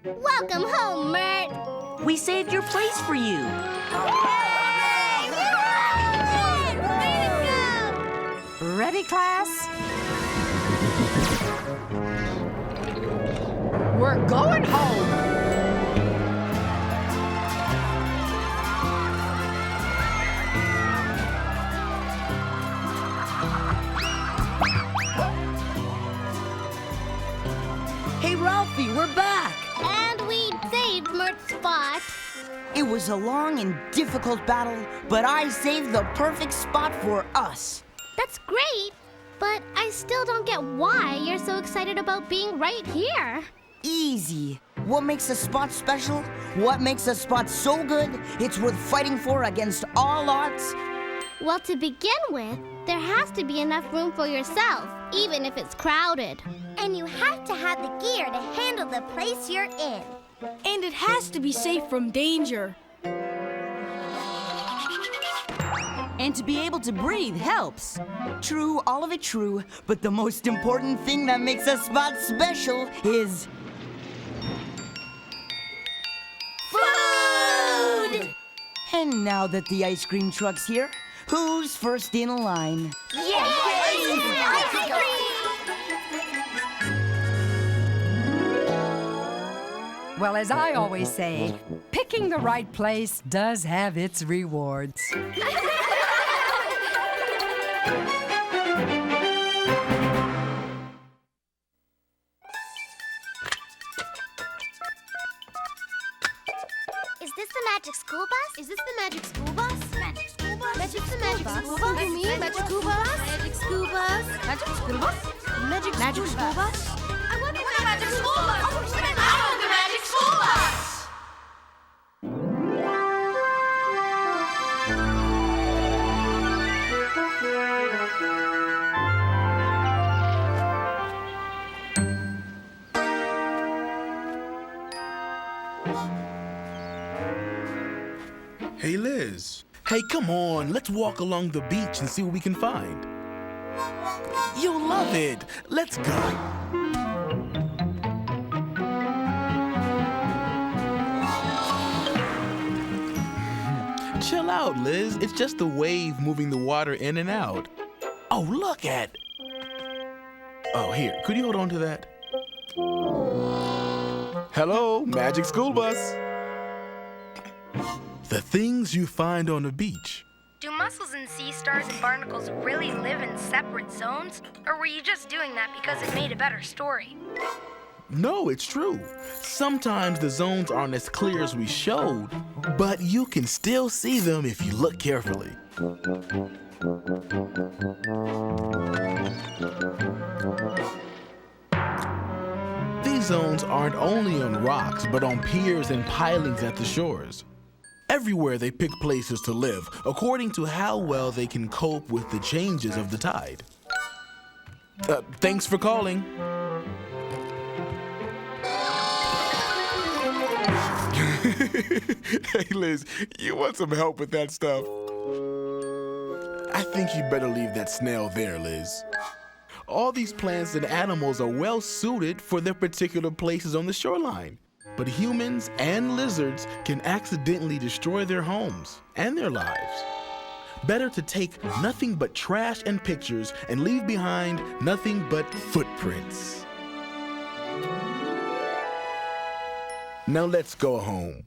Welcome home, Mert. We saved your place for you. Ready, class? We're going home. Hey, Ralphie, we're back. And we saved Mert's spot. It was a long and difficult battle, but I saved the perfect spot for us. That's great, but I still don't get why you're so excited about being right here. Easy. What makes a spot special? What makes a spot so good, it's worth fighting for against all odds? Well, to begin with, there has to be enough room for yourself, even if it's crowded. And you have to have the gear to handle the place you're in. And it has to be safe from danger. And to be able to breathe helps. True, all of it true, but the most important thing that makes a spot special is... Food! And now that the ice cream truck's here, who's first in line? Yay! Ice cream! Well, as I always say, picking the right place does have its rewards. Is this the magic school bus? Is this the magic school bus? Magic school bus? Magic the magic school bus? You mean magic school bus? Magic school bus? Magic school bus? Magic school bus? I wonder what the magic school bus. I know the magic school bus. Hey, Liz. Hey, come on. Let's walk along the beach and see what we can find. You'll love it. Let's go. Chill out, Liz. It's just the wave moving the water in and out. Oh, look at... Oh, here. Could you hold on to that? Hello, Magic School Bus. The things you find on the beach. Do mussels and sea stars and barnacles really live in separate zones? Or were you just doing that because it made a better story? No, it's true. Sometimes the zones aren't as clear as we showed, but you can still see them if you look carefully. These zones aren't only on rocks, but on piers and pilings at the shores. Everywhere they pick places to live, according to how well they can cope with the changes of the tide. Thanks for calling. Hey, Liz, you want some help with that stuff? I think you better leave that snail there, Liz. All these plants and animals are well suited for their particular places on the shoreline. But humans and lizards can accidentally destroy their homes and their lives. better to take nothing but trash and pictures and leave behind nothing but footprints. Now let's go home.